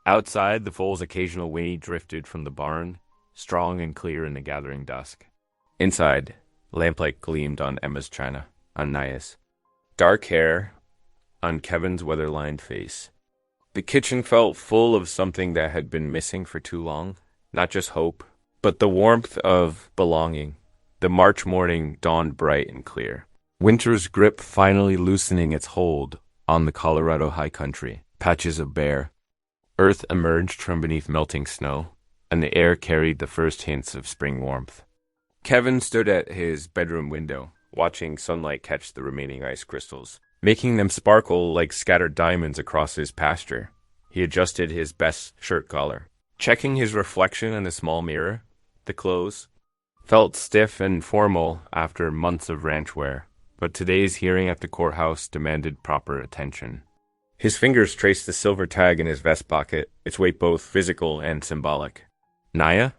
Outside, the foal's occasional whinny drifted from the barn, strong and clear in the gathering dusk. Inside, lamplight gleamed on Emma's china, on Naya's. Dark hair on Kevin's weather-lined face. The kitchen felt full of something that had been missing for too long. Not just hope, but the warmth of belonging. The March morning dawned bright and clear. Winter's grip finally loosening its hold on the Colorado high country. Patches of bare. Earth emerged from beneath melting snow, and the air carried the first hints of spring warmth. Kevin stood at his bedroom window, watching sunlight catch the remaining ice crystals, making them sparkle like scattered diamonds across his pasture. He adjusted his best shirt collar. Checking his reflection in the small mirror, the clothes felt stiff and formal after months of ranch wear, but today's hearing at the courthouse demanded proper attention. His fingers traced the silver tag in his vest pocket, its weight both physical and symbolic. "Naya?"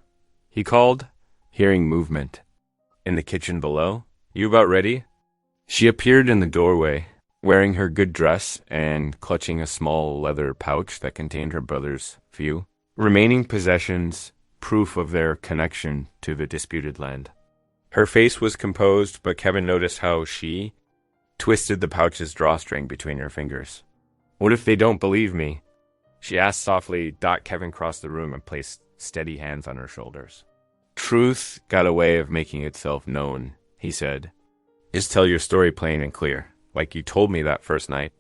he called, hearing movement. In the kitchen below. "You about ready?" She appeared in the doorway, wearing her good dress and clutching a small leather pouch that contained her brother's few remaining possessions, proof of their connection to the disputed land. Her face was composed, but Kevin noticed how she twisted the pouch's drawstring between her fingers. "What if they don't believe me?" she asked softly. Kevin crossed the room and placed steady hands on her shoulders. "Truth got a way of making itself known," he said. "Just tell your story plain and clear, like you told me that first night."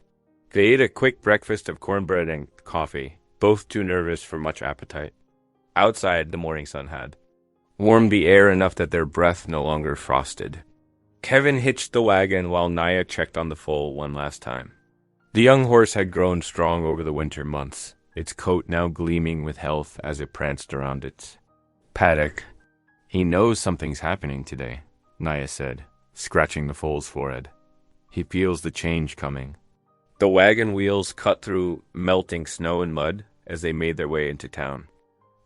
They ate a quick breakfast of cornbread and coffee, both too nervous for much appetite. Outside, the morning sun had warmed the air enough that their breath no longer frosted. Kevin hitched the wagon while Naya checked on the foal one last time. The young horse had grown strong over the winter months, its coat now gleaming with health as it pranced around its paddock. "He knows something's happening today," Naya said, scratching the foal's forehead. "He feels the change coming." The wagon wheels cut through melting snow and mud as they made their way into town.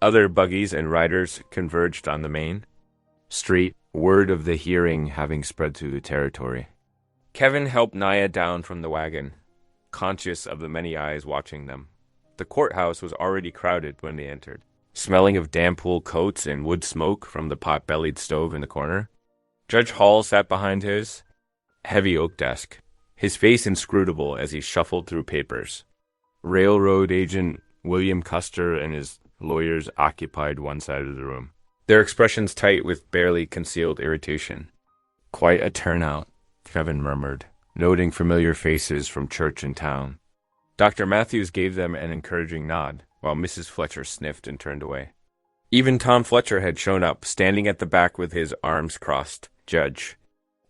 Other buggies and riders converged on the main street, word of the hearing having spread through the territory. Kevin helped Naya down from the wagon, conscious of the many eyes watching them. The courthouse was already crowded when they entered, smelling of damp wool coats and wood smoke from the pot-bellied stove in the corner. Judge Hall sat behind his heavy oak desk, his face inscrutable as he shuffled through papers. Railroad agent William Custer and his lawyers occupied one side of the room, their expressions tight with barely concealed irritation. "Quite a turnout," Kevin murmured, noting familiar faces from church and town. Dr. Matthews gave them an encouraging nod, while Mrs. Fletcher sniffed and turned away. Even Tom Fletcher had shown up, standing at the back with his arms crossed. Judge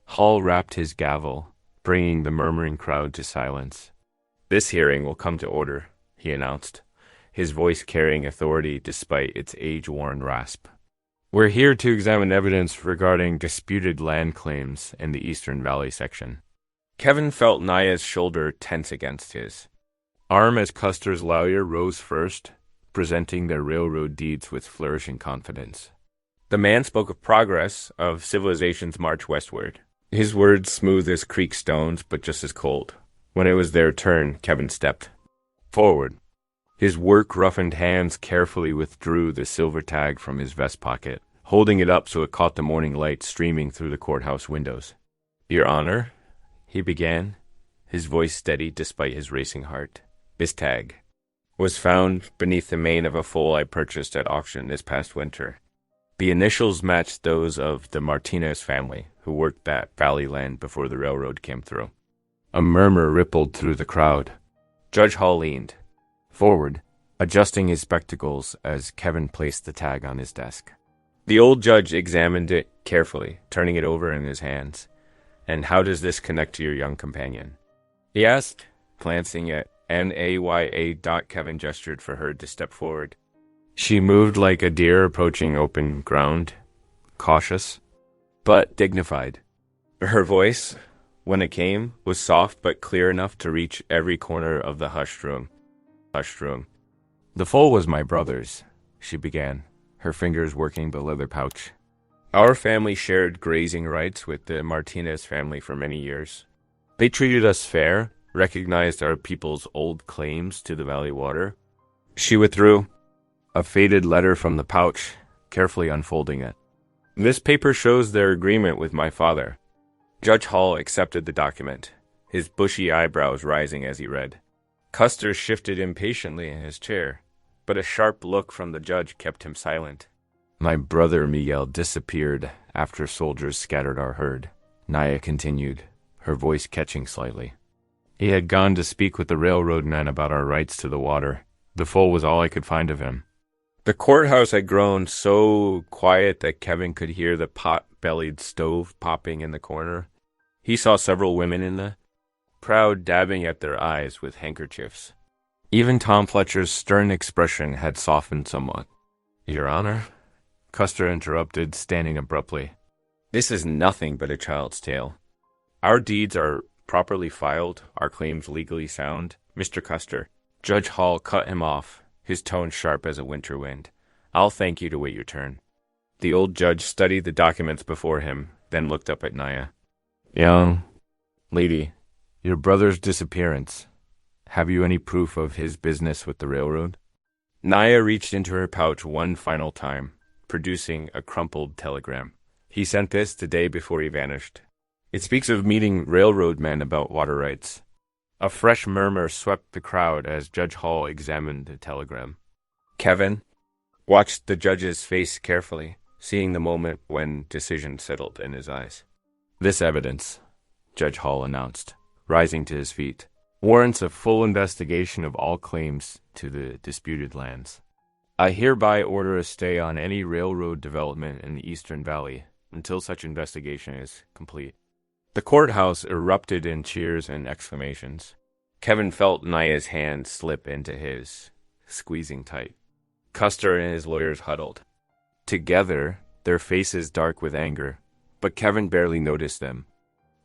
Hall rapped his gavel, bringing the murmuring crowd to silence. "This hearing will come to order," he announced, his voice carrying authority despite its age-worn rasp. "We're here to examine evidence regarding disputed land claims in the Eastern Valley section." Kevin felt Naya's shoulder tense against his arm as Custer's lawyer rose first, presenting their railroad deeds with flourishing confidence. The man spoke of progress, of civilization's march westward. His words smooth as creek stones, but just as cold. When it was their turn, Kevin stepped forward. His work-roughened hands carefully withdrew the silver tag from his vest pocket, holding it up so it caught the morning light streaming through the courthouse windows. "Your Honor," he began, his voice steady despite his racing heart. "This tag was found beneath the mane of a foal I purchased at auction this past winter. The initials matched those of the Martinez family, who worked that valley land before the railroad came through." A murmur rippled through the crowd. Judge Hall leaned forward, adjusting his spectacles as Kevin placed the tag on his desk. The old judge examined it carefully, turning it over in his hands. "And how does this connect to your young companion?" he asked, glancing at Naya. Kevin gestured for her to step forward. She moved like a deer approaching open ground, cautious, but dignified. Her voice, when it came, was soft but clear enough to reach every corner of the hushed room. The foal was my brother's, she began, her fingers working the leather pouch. Our family shared grazing rights with the Martinez family for many years. They treated us fair, recognized our people's old claims to the valley water. She withdrew a faded letter from the pouch, carefully unfolding it. This paper shows their agreement with my father. Judge Hall accepted the document, his bushy eyebrows rising as he read. Custer shifted impatiently in his chair, but a sharp look from the judge kept him silent. My brother Miguel disappeared after soldiers scattered our herd, Naya continued, her voice catching slightly. He had gone to speak with the railroad men about our rights to the water. The foal was all I could find of him. The courthouse had grown so quiet that Kevin could hear the pot-bellied stove popping in the corner. He saw several women in the crowd dabbing at their eyes with handkerchiefs. Even Tom Fletcher's stern expression had softened somewhat. Your Honor, Custer interrupted, standing abruptly. This is nothing but a child's tale. Our deeds are properly filed, our claims legally sound. Mr. Custer, Judge Hall cut him off, his tone sharp as a winter wind. I'll thank you to wait your turn. The old judge studied the documents before him, then looked up at Naya. Young lady, your brother's disappearance. Have you any proof of his business with the railroad? Naya reached into her pouch one final time, producing a crumpled telegram. He sent this the day before he vanished. It speaks of meeting railroad men about water rights. A fresh murmur swept the crowd as Judge Hall examined the telegram. Kevin watched the judge's face carefully, seeing the moment when decision settled in his eyes. This evidence, Judge Hall announced, rising to his feet, warrants a full investigation of all claims to the disputed lands. I hereby order a stay on any railroad development in the Eastern Valley until such investigation is complete. The courthouse erupted in cheers and exclamations. Kevin felt Naya's hand slip into his, squeezing tight. Custer and his lawyers huddled. Together, their faces dark with anger, but Kevin barely noticed them.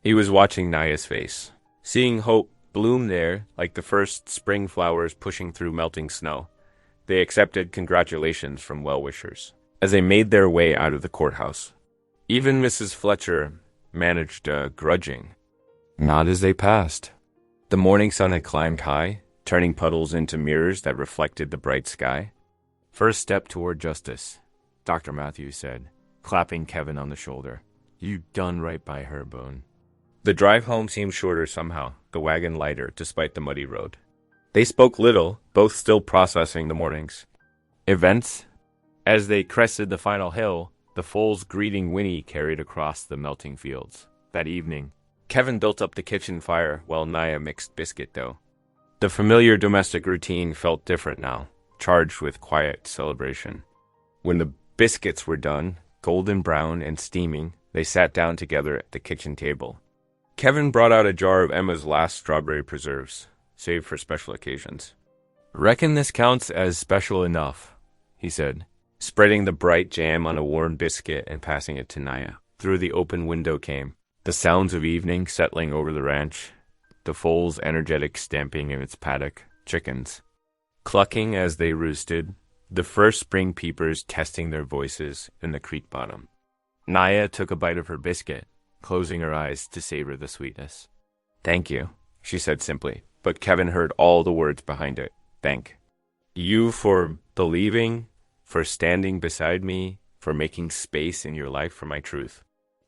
He was watching Naya's face, seeing hope bloom there like the first spring flowers pushing through melting snow. They accepted congratulations from well-wishers as they made their way out of the courthouse. Even Mrs. Fletcher managed a grudging nod as they passed. The morning sun had climbed high, turning puddles into mirrors that reflected the bright sky. First step toward justice, Dr. Matthews said, clapping Kevin on the shoulder. You done right by her, Boone. The drive home seemed shorter somehow, the wagon lighter despite the muddy road. They spoke little, both still processing the morning's events. As they crested the final hill, the foal's greeting whinny carried across the melting fields. That evening, Kevin built up the kitchen fire while Naya mixed biscuit dough. The familiar domestic routine felt different now, charged with quiet celebration. When the biscuits were done, golden brown and steaming, they sat down together at the kitchen table. Kevin brought out a jar of Emma's last strawberry preserves, saved for special occasions. Reckon this counts as special enough, he said, spreading the bright jam on a warm biscuit and passing it to Naya. Through the open window came the sounds of evening settling over the ranch, the foal's energetic stamping in its paddock, chickens clucking as they roosted, the first spring peepers testing their voices in the creek bottom. Naya took a bite of her biscuit, closing her eyes to savor the sweetness. Thank you, she said simply, but Kevin heard all the words behind it. Thank you for believing, for standing beside me, for making space in your life for my truth.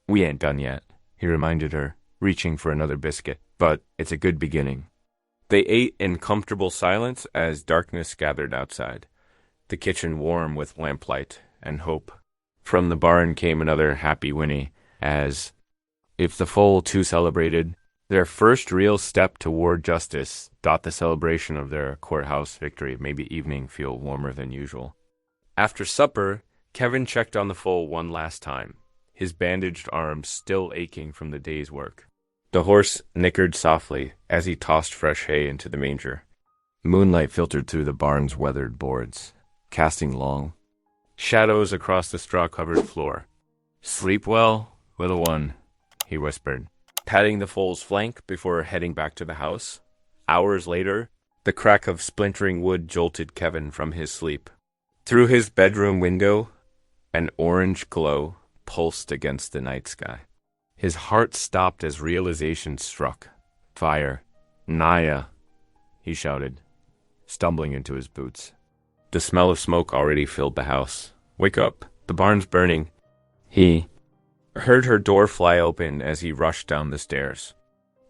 We ain't done yet, he reminded her, reaching for another biscuit, but it's a good beginning. They ate in comfortable silence as darkness gathered outside, the kitchen warm with lamplight and hope. From the barn came another happy whinny, as if the foal too celebrated. Their first real step toward justice thought the celebration of their courthouse victory made the evening feel warmer than usual. After supper, Kevin checked on the foal one last time, his bandaged arms still aching from the day's work. The horse nickered softly as he tossed fresh hay into the manger. Moonlight filtered through the barn's weathered boards, casting long shadows across the straw-covered floor. Sleep well, little one, he whispered, patting the foal's flank before heading back to the house. Hours later, the crack of splintering wood jolted Kevin from his sleep. Through his bedroom window, an orange glow pulsed against the night sky. His heart stopped as realization struck. Fire. Naya, he shouted, stumbling into his boots. The smell of smoke already filled the house. Wake up, the barn's burning. He heard her door fly open as he rushed down the stairs.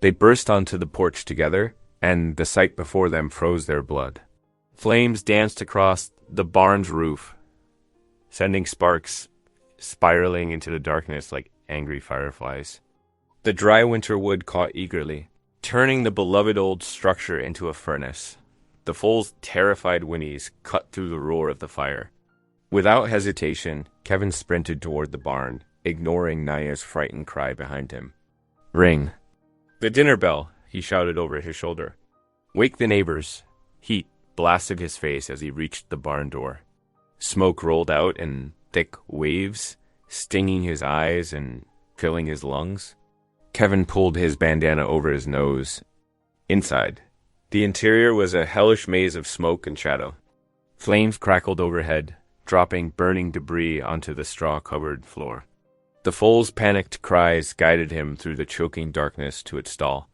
They burst onto the porch together, and the sight before them froze their blood. Flames danced across the barn's roof, sending sparks spiraling into the darkness like angry fireflies. The dry winter wood caught eagerly, turning the beloved old structure into a furnace. The foal's terrified whinnies cut through the roar of the fire. Without hesitation, Kevin sprinted toward the barn, ignoring Naya's frightened cry behind him. Ring. The dinner bell, he shouted over his shoulder. Wake the neighbors. Heat blasted his face as he reached the barn door. Smoke rolled out in thick waves, stinging his eyes and filling his lungs. Kevin pulled his bandana over his nose. Inside, the interior was a hellish maze of smoke and shadow. Flames crackled overhead, dropping burning debris onto the straw-covered floor. The foal's panicked cries guided him through the choking darkness to its stall.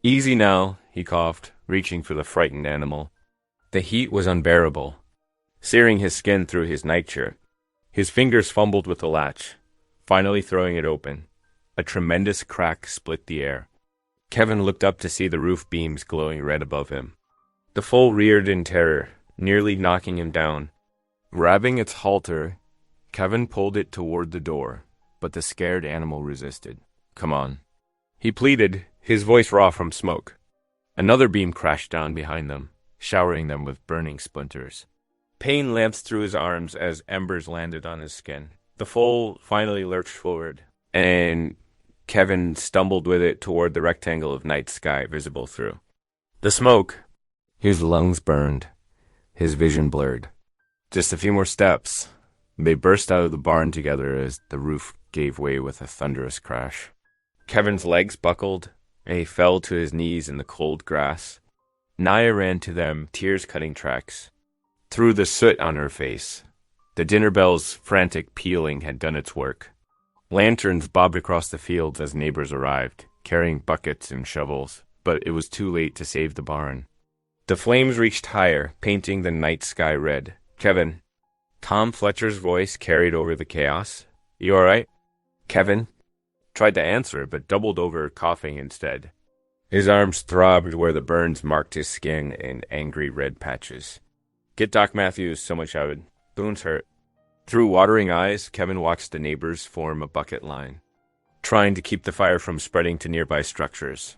Easy now, he coughed, reaching for the frightened animal. The heat was unbearable, searing his skin through his nightshirt. His fingers fumbled with the latch, finally throwing it open. A tremendous crack split the air. Kevin looked up to see the roof beams glowing red above him. The foal reared in terror, nearly knocking him down. Grabbing its halter, Kevin pulled it toward the door, but the scared animal resisted. Come on, he pleaded, his voice raw from smoke. Another beam crashed down behind them, showering them with burning splinters. Pain lanced through his arms as embers landed on his skin. The foal finally lurched forward, and Kevin stumbled with it toward the rectangle of night sky visible through. The smoke. His lungs burned, his vision blurred. Just a few more steps. They burst out of the barn together as the roof gave way with a thunderous crash. Kevin's legs buckled, and he fell to his knees in the cold grass. Naya ran to them, tears cutting tracks. Through the soot on her face, the dinner bell's frantic pealing had done its work. Lanterns bobbed across the fields as neighbors arrived, carrying buckets and shovels, but it was too late to save the barn. The flames reached higher, painting the night sky red. Kevin. Tom Fletcher's voice carried over the chaos. You all right? Kevin tried to answer, but doubled over, coughing instead. His arms throbbed where the burns marked his skin in angry red patches. Get Doc Matthews, someone shouted. Boone's hurt. Through watering eyes, Kevin watched the neighbors form a bucket line, trying to keep the fire from spreading to nearby structures.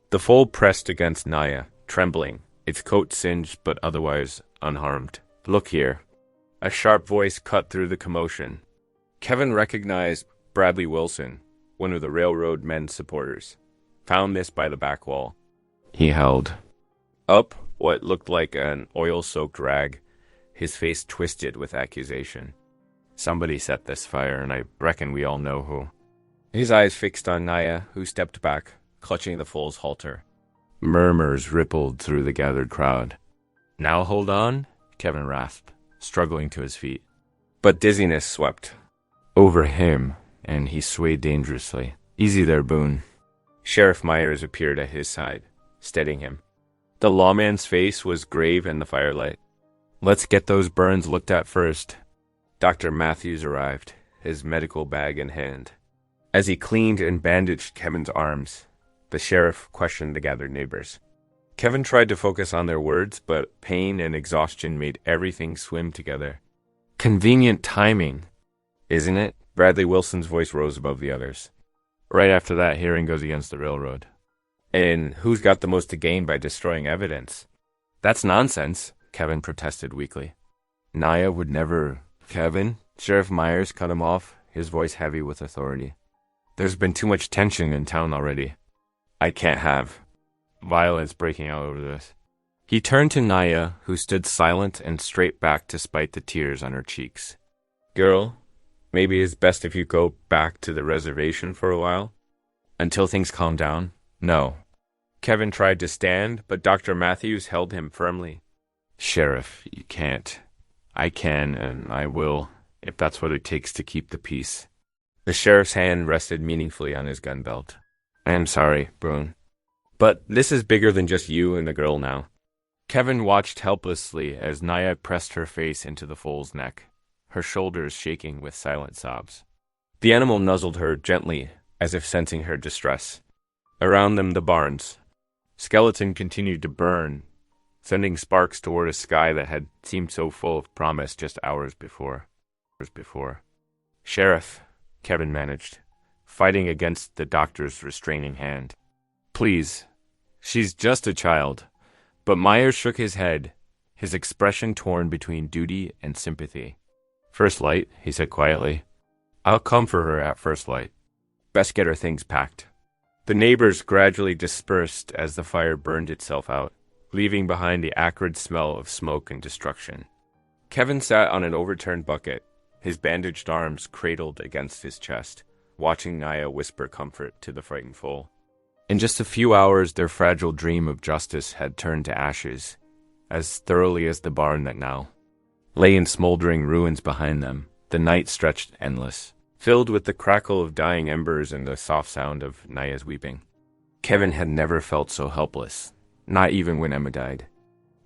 The foal pressed against Naya, trembling, its coat singed but otherwise unharmed. Look here. A sharp voice cut through the commotion. Kevin recognized Bradley Wilson, one of the railroad men's supporters. Found this by the back wall. He held up what looked like an oil-soaked rag, his face twisted with accusation. Somebody set this fire, and I reckon we all know who. His eyes fixed on Naya, who stepped back, clutching the foal's halter. Murmurs rippled through the gathered crowd. Now hold on, Kevin rasped, struggling to his feet. But dizziness swept over him, and he swayed dangerously. Easy there, Boone. Sheriff Myers appeared at his side, steadying him. The lawman's face was grave in the firelight. Let's get those burns looked at first. Dr. Matthews arrived, his medical bag in hand. As he cleaned and bandaged Kevin's arms, the sheriff questioned the gathered neighbors. Kevin tried to focus on their words, but pain and exhaustion made everything swim together. Convenient timing, isn't it? Bradley Wilson's voice rose above the others. Right after that, hearing goes against the railroad. And who's got the most to gain by destroying evidence? That's nonsense, Kevin protested weakly. Naya would never... Kevin? Sheriff Myers cut him off, his voice heavy with authority. There's been too much tension in town already. I can't have violence breaking out over this. He turned to Naya, who stood silent and straight back despite the tears on her cheeks. Girl, maybe it's best if you go back to the reservation for a while. Until things calm down? No. Kevin tried to stand, but Dr. Matthews held him firmly. Sheriff, you can't. I can, and I will, if that's what it takes to keep the peace. The sheriff's hand rested meaningfully on his gun belt. I am sorry, Brune. But this is bigger than just you and the girl now. Kevin watched helplessly as Naya pressed her face into the foal's neck, her shoulders shaking with silent sobs. The animal nuzzled her gently, as if sensing her distress. Around them, the barns. Skeleton continued to burn, sending sparks toward a sky that had seemed so full of promise just hours before. Sheriff, Kevin managed, fighting against the doctor's restraining hand. Please, she's just a child. But Myers shook his head, his expression torn between duty and sympathy. First light, he said quietly. I'll come for her at first light. Best get her things packed. The neighbors gradually dispersed as the fire burned itself out, leaving behind the acrid smell of smoke and destruction. Kevin sat on an overturned bucket, his bandaged arms cradled against his chest, watching Naya whisper comfort to the frightened foal. In just a few hours, their fragile dream of justice had turned to ashes, as thoroughly as the barn that now lay in smoldering ruins behind them. The night stretched endless, filled with the crackle of dying embers and the soft sound of Naya's weeping. Kevin had never felt so helpless, not even when Emma died.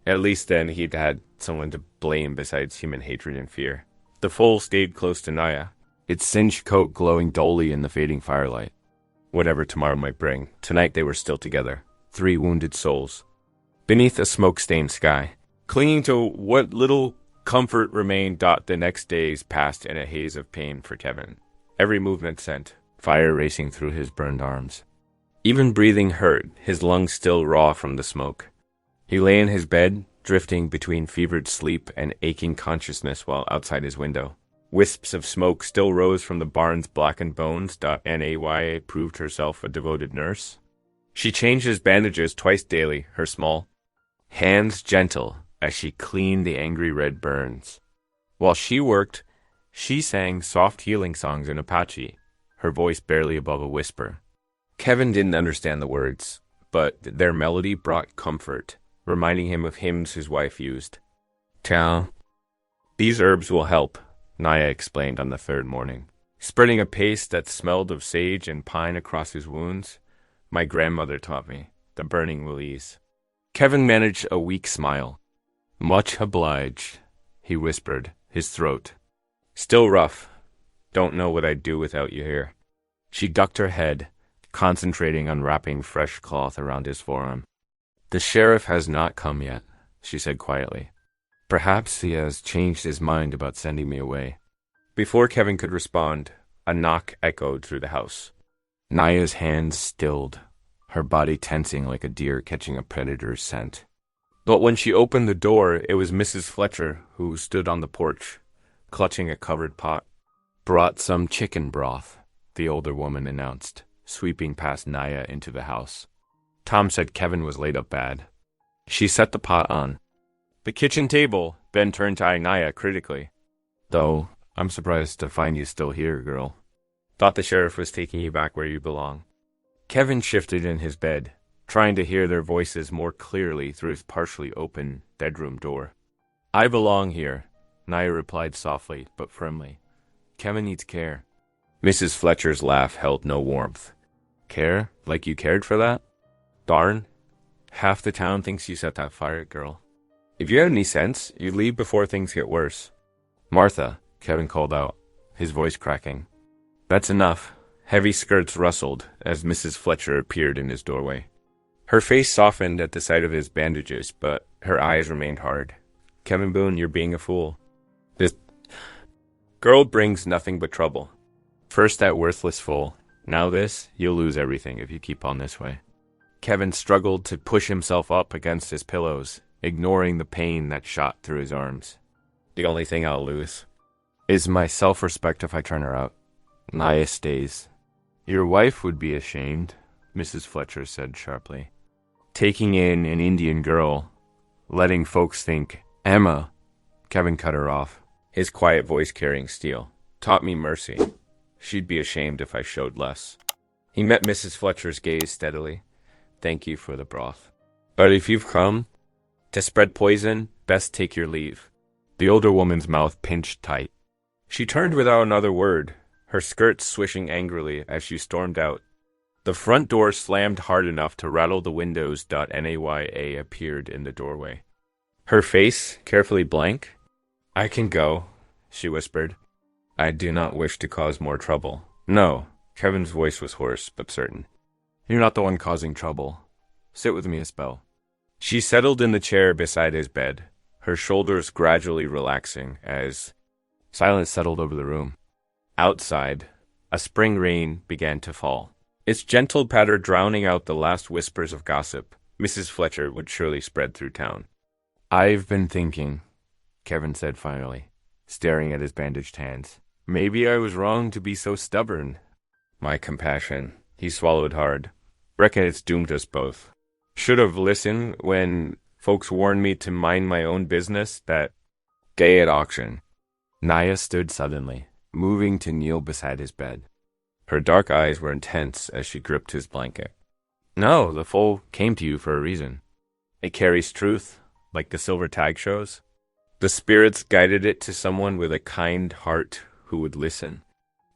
At least then he'd had someone to blame besides human hatred and fear. The foal stayed close to Naya, its singed coat glowing dully in the fading firelight. Whatever tomorrow might bring, tonight they were still together, 3 wounded souls. Beneath a smoke-stained sky, clinging to what little comfort remained, the next days passed in a haze of pain for Kevin. Every movement sent fire racing through his burned arms. Even breathing hurt, his lungs still raw from the smoke. He lay in his bed, drifting between fevered sleep and aching consciousness while outside his window. Wisps of smoke still rose from the barn's blackened bones. Naya proved herself a devoted nurse. She changed his bandages twice daily, her small hands gentle as she cleaned the angry red burns. While she worked, she sang soft healing songs in Apache, her voice barely above a whisper. Kevin didn't understand the words, but their melody brought comfort, reminding him of hymns his wife used. Tell, these herbs will help, Naya explained on the 3rd morning, spreading a paste that smelled of sage and pine across his wounds. My grandmother taught me. The burning will ease. Kevin managed a weak smile. Much obliged, he whispered, his throat still rough. Don't know what I'd do without you here. She ducked her head, concentrating on wrapping fresh cloth around his forearm. The sheriff has not come yet, she said quietly. Perhaps he has changed his mind about sending me away. Before Kevin could respond, a knock echoed through the house. Naya's hands stilled, her body tensing like a deer catching a predator's scent. But when she opened the door, it was Mrs. Fletcher who stood on the porch, clutching a covered pot. Brought some chicken broth, the older woman announced, sweeping past Naya into the house. Tom said Kevin was laid up bad. She set the pot on. The kitchen table, Ben turned to Naya critically. Though, I'm surprised to find you still here, girl. Thought the sheriff was taking you back where you belong. Kevin shifted in his bed, trying to hear their voices more clearly through his partially open bedroom door. I belong here, Naya replied softly but firmly. Kevin needs care. Mrs. Fletcher's laugh held no warmth. Care? Like you cared for that? Darn. Half the town thinks you set that fire, girl. If you had any sense, you'd leave before things get worse. Martha, Kevin called out, his voice cracking. That's enough. Heavy skirts rustled as Mrs. Fletcher appeared in his doorway. Her face softened at the sight of his bandages, but her eyes remained hard. Kevin Boone, you're being a fool. This girl brings nothing but trouble. First that worthless foal. Now this, you'll lose everything if you keep on this way. Kevin struggled to push himself up against his pillows, ignoring the pain that shot through his arms. The only thing I'll lose is my self-respect if I turn her out. Naya stays. Your wife would be ashamed, Mrs. Fletcher said sharply. Taking in an Indian girl, letting folks think, Emma, Kevin cut her off, his quiet voice carrying steel, taught me mercy. She'd be ashamed if I showed less. He met Mrs. Fletcher's gaze steadily. "Thank you for the broth. But if you've come to spread poison, best take your leave." The older woman's mouth pinched tight. She turned without another word, her skirts swishing angrily as she stormed out. The front door slammed hard enough to rattle the windows. Naya appeared in the doorway. Her face carefully blank. "I can go," she whispered. "I do not wish to cause more trouble." "No." Kevin's voice was hoarse but certain. "You're not the one causing trouble. Sit with me a spell." She settled in the chair beside his bed, her shoulders gradually relaxing as silence settled over the room. Outside, a spring rain began to fall. Its gentle patter drowning out the last whispers of gossip Mrs. Fletcher would surely spread through town. "I've been thinking," Kevin said finally, staring at his bandaged hands. "Maybe I was wrong to be so stubborn." "My compassion." He swallowed hard. "Reckon it's doomed us both. Should have listened when folks warned me to mind my own business, that gay at auction." Naya stood suddenly, moving to kneel beside his bed. Her dark eyes were intense as she gripped his blanket. "No, the foal came to you for a reason. It carries truth, like the silver tag shows. The spirits guided it to someone with a kind heart who would listen."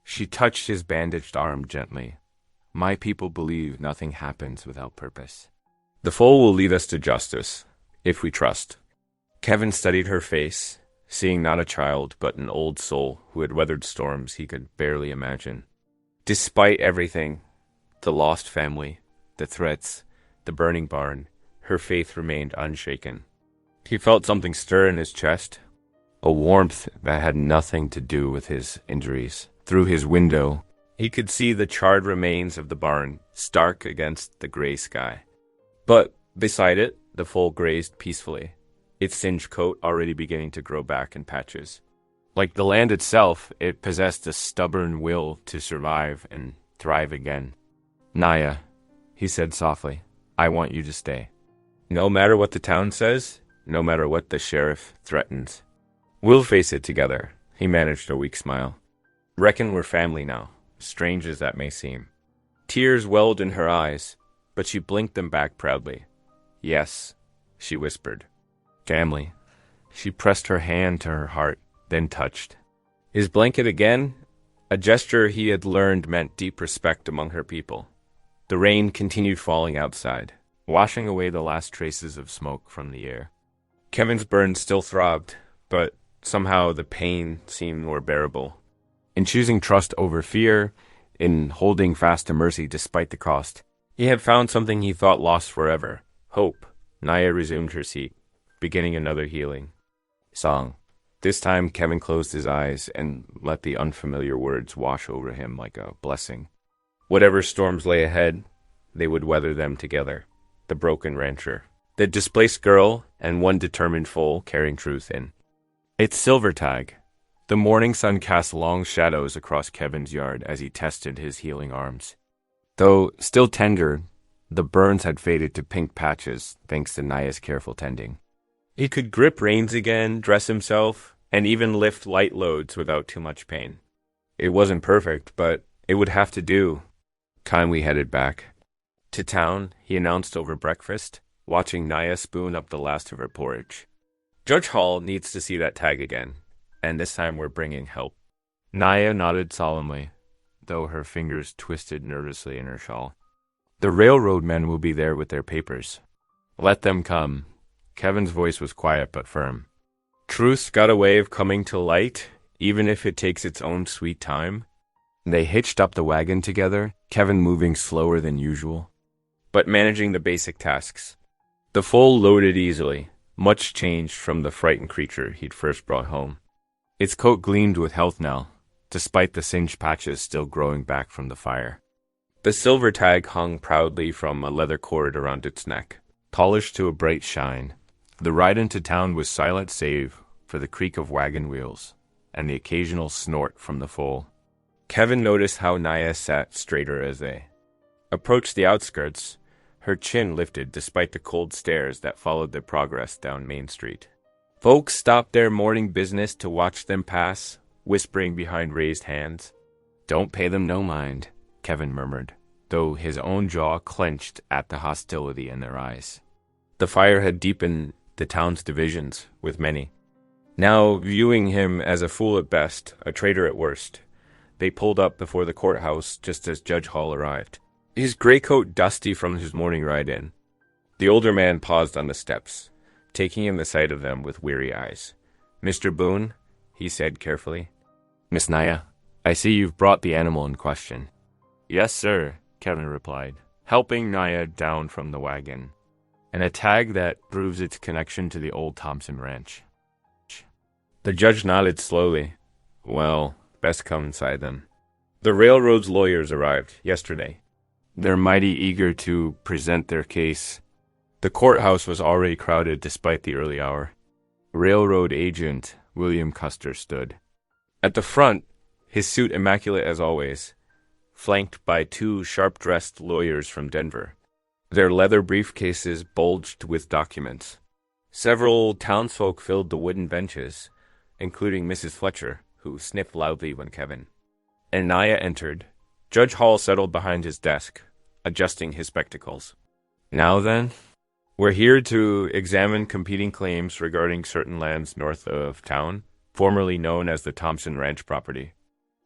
She touched his bandaged arm gently. "My people believe nothing happens without purpose. The foal will lead us to justice, if we trust." Kevin studied her face, seeing not a child, but an old soul who had weathered storms he could barely imagine. Despite everything, the lost family, the threats, the burning barn, her faith remained unshaken. He felt something stir in his chest, a warmth that had nothing to do with his injuries. Through his window, he could see the charred remains of the barn, stark against the gray sky. But beside it, the foal grazed peacefully, its singed coat already beginning to grow back in patches. Like the land itself, it possessed a stubborn will to survive and thrive again. "Naya," he said softly, "I want you to stay. No matter what the town says, no matter what the sheriff threatens. We'll face it together." He managed a weak smile. "Reckon we're family now, strange as that may seem." Tears welled in her eyes, but she blinked them back proudly. "Yes," she whispered. "Family." She pressed her hand to her heart, then touched his blanket again, a gesture he had learned meant deep respect among her people. The rain continued falling outside, washing away the last traces of smoke from the air. Kevin's burn still throbbed, but somehow the pain seemed more bearable. In choosing trust over fear, in holding fast to mercy despite the cost, he had found something he thought lost forever: hope. Naya resumed her seat, beginning another healing song. This time Kevin closed his eyes and let the unfamiliar words wash over him like a blessing. Whatever storms lay ahead, they would weather them together. The broken rancher, the displaced girl, and one determined foal carrying truth in. It's Silvertag. The morning sun cast long shadows across Kevin's yard as he tested his healing arms. Though still tender, the burns had faded to pink patches thanks to Naya's careful tending. He could grip reins again, dress himself, and even lift light loads without too much pain. It wasn't perfect, but it would have to do. Kindly headed back. To town, he announced over breakfast, watching Naya spoon up the last of her porridge. "Judge Hall needs to see that tag again, and this time we're bringing help." Naya nodded solemnly, though her fingers twisted nervously in her shawl. "The railroad men will be there with their papers." "Let them come." Kevin's voice was quiet but firm. "Truth's got a way of coming to light, even if it takes its own sweet time." They hitched up the wagon together, Kevin moving slower than usual, but managing the basic tasks. The foal loaded easily, much changed from the frightened creature he'd first brought home. Its coat gleamed with health now, despite the singed patches still growing back from the fire. The silver tag hung proudly from a leather cord around its neck, polished to a bright shine. The ride into town was silent save for the creak of wagon wheels and the occasional snort from the foal. Kevin noticed how Naya sat straighter as they approached the outskirts, her chin lifted despite the cold stares that followed their progress down Main Street. Folks stopped their morning business to watch them pass, whispering behind raised hands. "Don't pay them no mind," Kevin murmured. though his own jaw clenched at the hostility in their eyes. The fire had deepened the town's divisions with many. Now, viewing him as a fool at best, a traitor at worst, they pulled up before the courthouse just as Judge Hall arrived, his gray coat dusty from his morning ride in. The older man paused on the steps, taking in the sight of them with weary eyes. "Mr. Boone," he said carefully. "Miss Naya, I see you've brought the animal in question." "Yes, sir," Kevin replied, helping Naya down from the wagon. "And a tag that proves its connection to the old Thompson ranch." The judge nodded slowly. "Well, best come inside them." The railroad's lawyers arrived yesterday. They're mighty eager to present their case. The courthouse was already crowded despite the early hour. Railroad agent William Custer stood at the front, his suit immaculate as always, flanked by two sharp-dressed lawyers from Denver. Their leather briefcases bulged with documents. Several townsfolk filled the wooden benches, including Mrs. Fletcher, who sniffed loudly when Kevin and Naya entered. Judge Hall settled behind his desk, adjusting his spectacles. "Now then, we're here to examine competing claims regarding certain lands north of town, formerly known as the Thompson Ranch property.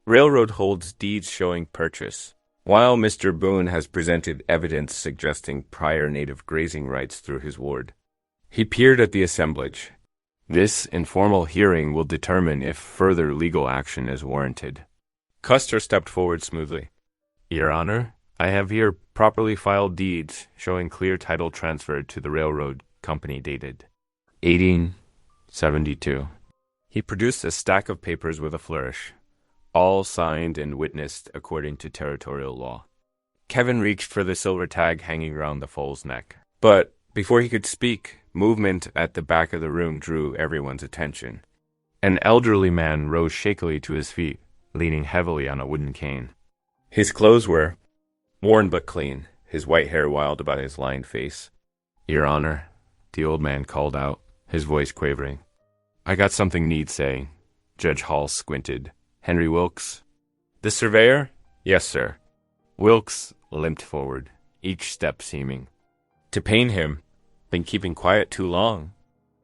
Railroad holds deeds showing purchase, while Mr. Boone has presented evidence suggesting prior native grazing rights through his ward." He peered at the assemblage. "This informal hearing will determine if further legal action is warranted." Custer stepped forward smoothly. "Your Honor, I have here properly filed deeds showing clear title transferred to the railroad company dated 1872. He produced a stack of papers with a flourish, all signed and witnessed according to territorial law. Kevin reached for the silver tag hanging around the foal's neck. But before he could speak, movement at the back of the room drew everyone's attention. An elderly man rose shakily to his feet, leaning heavily on a wooden cane. His clothes were worn but clean, his white hair wild about his lined face. "Your Honor," the old man called out, his voice quavering. "I got something needs saying." Judge Hall squinted. "Henry Wilkes?" "The surveyor?" "Yes, sir." Wilkes limped forward, each step seeming to pain him. "Been keeping quiet too long.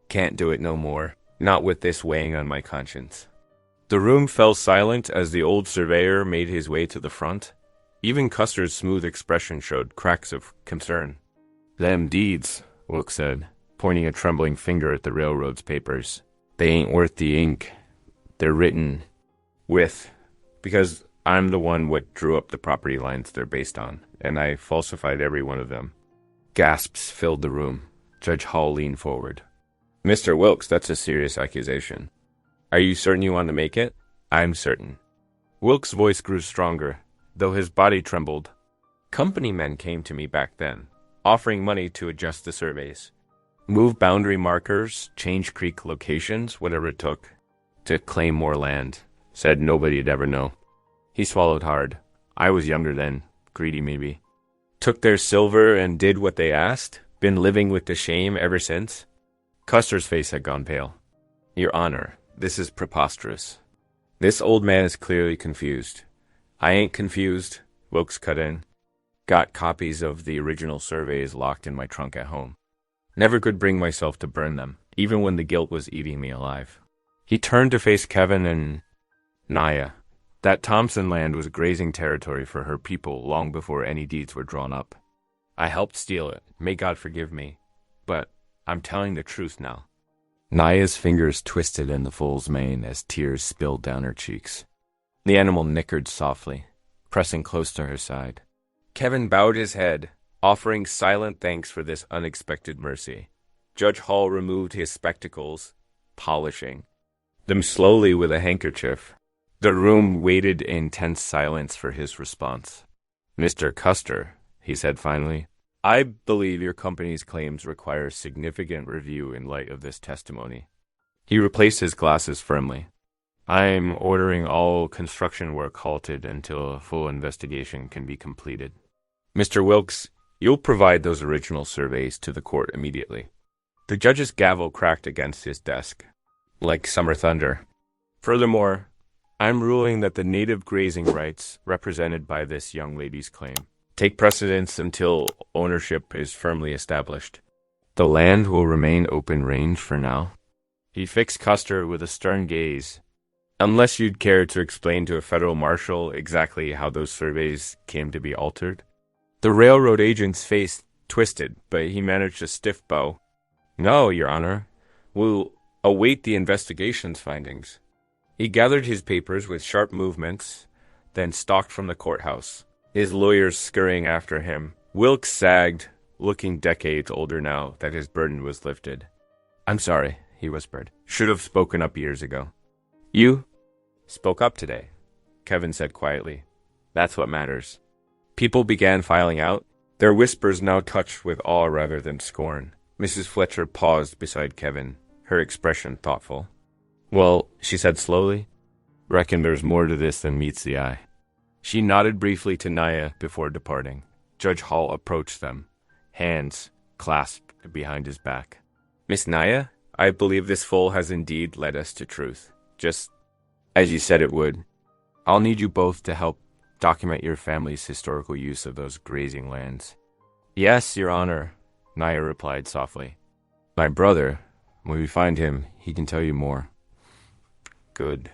Can't do it no more, not with this weighing on my conscience." The room fell silent as the old surveyor made his way to the front. Even Custer's smooth expression showed cracks of concern. "Them deeds," Wilkes said, pointing a trembling finger at the railroad's papers. "They ain't worth the ink. They're written with, because I'm the one what drew up the property lines they're based on, and I falsified every one of them." Gasps filled the room. Judge Hall leaned forward. "Mr. Wilkes, that's a serious accusation. Are you certain you want to make it?" "I'm certain." Wilkes' voice grew stronger, though his body trembled. "Company men came to me back then, offering money to adjust the surveys, move boundary markers, change creek locations, whatever it took, to claim more land. Said nobody'd ever know." He swallowed hard. "I was younger then, greedy maybe. Took their silver and did what they asked? Been living with the shame ever since?" Custer's face had gone pale. "Your Honor, this is preposterous." This old man is clearly confused. "I ain't confused," Wilkes cut in. "Got copies of the original surveys locked in my trunk at home. Never could bring myself to burn them, even when the guilt was eating me alive." He turned to face Kevin and Naya. That Thompson land was grazing territory for her people long before any deeds were drawn up. "I helped steal it. May God forgive me. But I'm telling the truth now." Naya's fingers twisted in the foal's mane as tears spilled down her cheeks. The animal nickered softly, pressing close to her side. Kevin bowed his head, offering silent thanks for this unexpected mercy. Judge Hall removed his spectacles, polishing them slowly with a handkerchief. The room waited in tense silence for his response. "Mr. Custer," he said finally, "I believe your company's claims require significant review in light of this testimony." He replaced his glasses firmly. "I'm ordering all construction work halted until a full investigation can be completed. Mr. Wilkes, you'll provide those original surveys to the court immediately." The judge's gavel cracked against his desk, like summer thunder. "Furthermore, I'm ruling that the native grazing rights represented by this young lady's claim take precedence until ownership is firmly established. The land will remain open range for now. He fixed Custer with a stern gaze. Unless you'd care to explain to a federal marshal exactly how those surveys came to be altered. The railroad agent's face twisted, but he managed a stiff bow. No, Your Honor. We'll await the investigation's findings. He gathered his papers with sharp movements, then stalked from the courthouse, his lawyers scurrying after him. Wilkes sagged, looking decades older now that his burden was lifted. I'm sorry, he whispered. Should have spoken up years ago. You spoke up today, Kevin said quietly. That's what matters. People began filing out, their whispers now touched with awe rather than scorn. Mrs. Fletcher paused beside Kevin, her expression thoughtful. Well, she said slowly, reckon there's more to this than meets the eye. She nodded briefly to Naya before departing. Judge Hall approached them, hands clasped behind his back. Miss Naya, I believe this foal has indeed led us to truth, just as you said it would. I'll need you both to help document your family's historical use of those grazing lands. Yes, Your Honor, Naya replied softly. My brother, when we find him, he can tell you more. Good.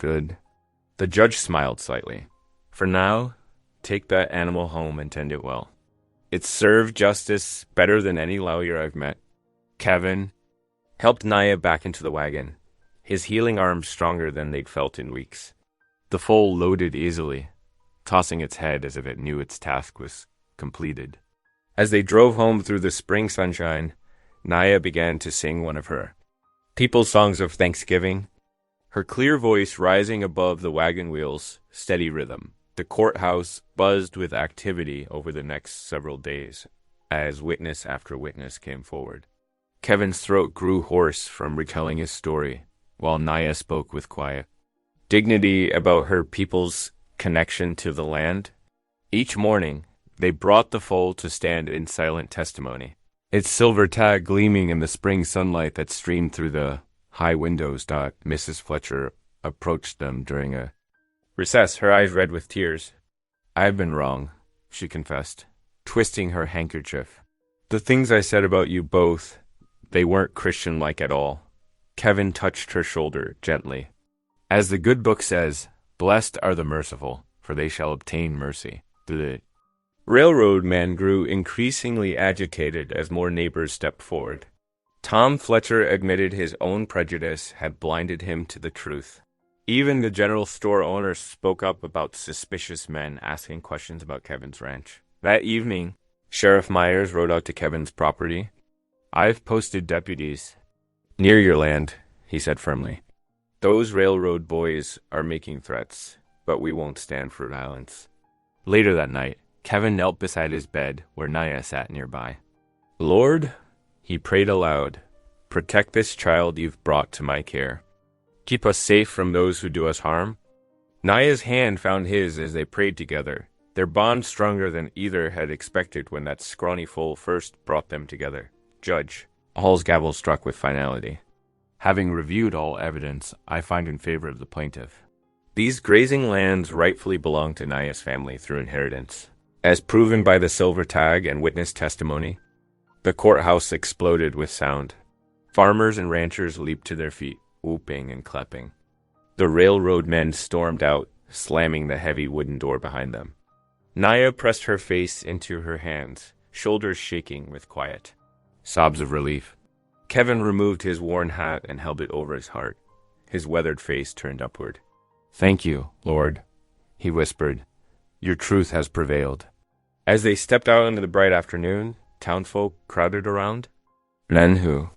The judge smiled slightly. For now, take that animal home and tend it well. It's served justice better than any lawyer I've met. Kevin helped Naya back into the wagon, his healing arms stronger than they'd felt in weeks. The foal loaded easily, tossing its head as if it knew its task was completed. As they drove home through the spring sunshine, Naya began to sing one of her people's songs of Thanksgiving, her clear voice rising above the wagon wheels' steady rhythm. The courthouse buzzed with activity over the next several days, as witness after witness came forward. Kevin's throat grew hoarse from retelling his story, while Naya spoke with quiet dignity about her people's connection to the land. Each morning, they brought the foal to stand in silent testimony, its silver tag gleaming in the spring sunlight that streamed through the high windows. Mrs. Fletcher approached them during a recess, her eyes red with tears. I've been wrong, she confessed, twisting her handkerchief. The things I said about you both, they weren't Christian-like at all. Kevin touched her shoulder gently. As the good book says, blessed are the merciful, for they shall obtain mercy. The railroad man grew increasingly agitated as more neighbors stepped forward. Tom Fletcher admitted his own prejudice had blinded him to the truth. Even the general store owner spoke up about suspicious men asking questions about Kevin's ranch. That evening, Sheriff Myers rode out to Kevin's property. I've posted deputies near your land, he said firmly. Those railroad boys are making threats, but we won't stand for violence. Later that night, Kevin knelt beside his bed where Naya sat nearby. Lord, he prayed aloud, protect this child you've brought to my care. Keep us safe from those who do us harm. Naya's hand found his as they prayed together, their bond stronger than either had expected when that scrawny foal first brought them together. Judge, Hall's gavel struck with finality. Having reviewed all evidence, I find in favor of the plaintiff. These grazing lands rightfully belong to Naya's family through inheritance. As proven by the silver tag and witness testimony, the courthouse exploded with sound. Farmers and ranchers leaped to their feet, whooping and clapping. The railroad men stormed out, slamming the heavy wooden door behind them. Naya pressed her face into her hands, shoulders shaking with quiet. Sobs of relief. Kevin removed his worn hat and held it over his heart, his weathered face turned upward. Thank you, Lord, he whispered. Your truth has prevailed. As they stepped out into the bright afternoon, townfolk crowded around. Men who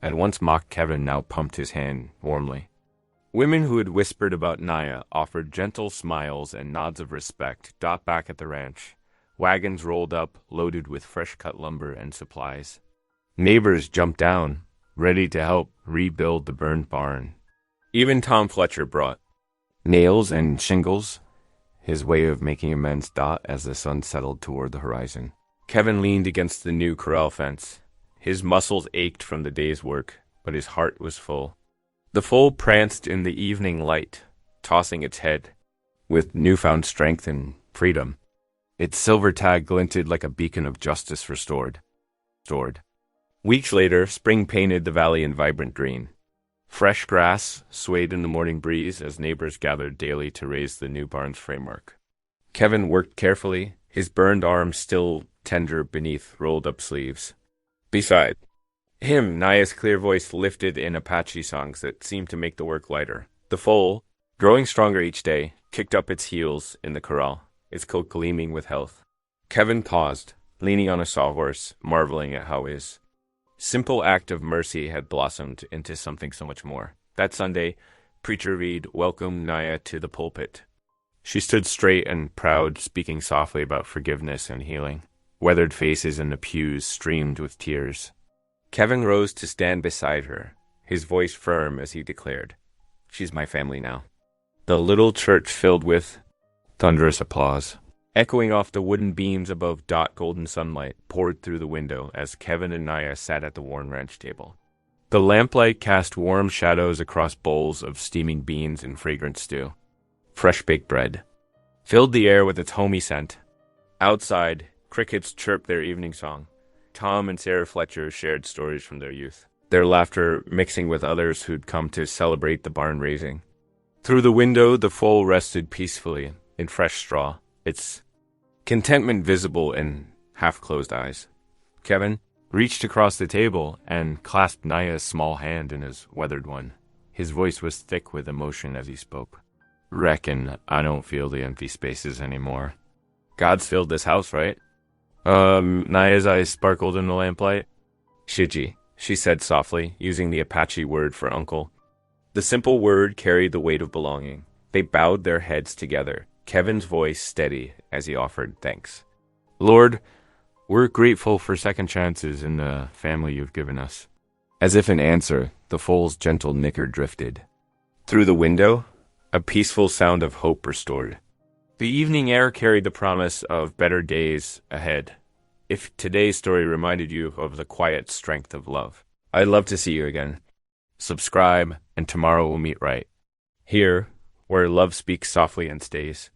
at once mocked Kevin now pumped his hand warmly. Women who had whispered about Naya offered gentle smiles and nods of respect. Back at the ranch, wagons rolled up, loaded with fresh-cut lumber and supplies. Neighbors jumped down, ready to help rebuild the burned barn. Even Tom Fletcher brought nails and shingles, his way of making amends. As the sun settled toward the horizon, Kevin leaned against the new corral fence. His muscles ached from the day's work, but his heart was full. The foal pranced in the evening light, tossing its head with newfound strength and freedom. Its silver tag glinted like a beacon of justice restored. Weeks later, spring painted the valley in vibrant green. Fresh grass swayed in the morning breeze as neighbors gathered daily to raise the new barn's framework. Kevin worked carefully, his burned arm still tender beneath rolled-up sleeves. Beside him, Naya's clear voice lifted in Apache songs that seemed to make the work lighter. The foal, growing stronger each day, kicked up its heels in the corral, its coat gleaming with health. Kevin paused, leaning on a sawhorse, marveling at how his simple act of mercy had blossomed into something so much more. That Sunday, Preacher Reed welcomed Naya to the pulpit. She stood straight and proud, speaking softly about forgiveness and healing. Weathered faces in the pews streamed with tears. Kevin rose to stand beside her, his voice firm as he declared, "She's my family now." The little church filled with thunderous applause. Echoing off the wooden beams above golden sunlight poured through the window as Kevin and Naya sat at the worn ranch table. The lamplight cast warm shadows across bowls of steaming beans and fragrant stew. Fresh-baked bread filled the air with its homey scent. Outside, crickets chirped their evening song. Tom and Sarah Fletcher shared stories from their youth, their laughter mixing with others who'd come to celebrate the barn raising. Through the window, the foal rested peacefully in fresh straw, its contentment visible in half-closed eyes. Kevin reached across the table and clasped Naya's small hand in his weathered one. His voice was thick with emotion as he spoke. "Reckon I don't feel the empty spaces anymore. God's filled this house, right?" Naya's eyes sparkled in the lamplight. "Shiji," she said softly, using the Apache word for uncle. The simple word carried the weight of belonging. They bowed their heads together, Kevin's voice steady as he offered thanks. "Lord, we're grateful for second chances in the family you've given us." As if in answer, the foal's gentle nicker drifted. Through the window, a peaceful sound of hope restored. The evening air carried the promise of better days ahead. If today's story reminded you of the quiet strength of love, I'd love to see you again. Subscribe, and tomorrow we'll meet right here, where love speaks softly and stays.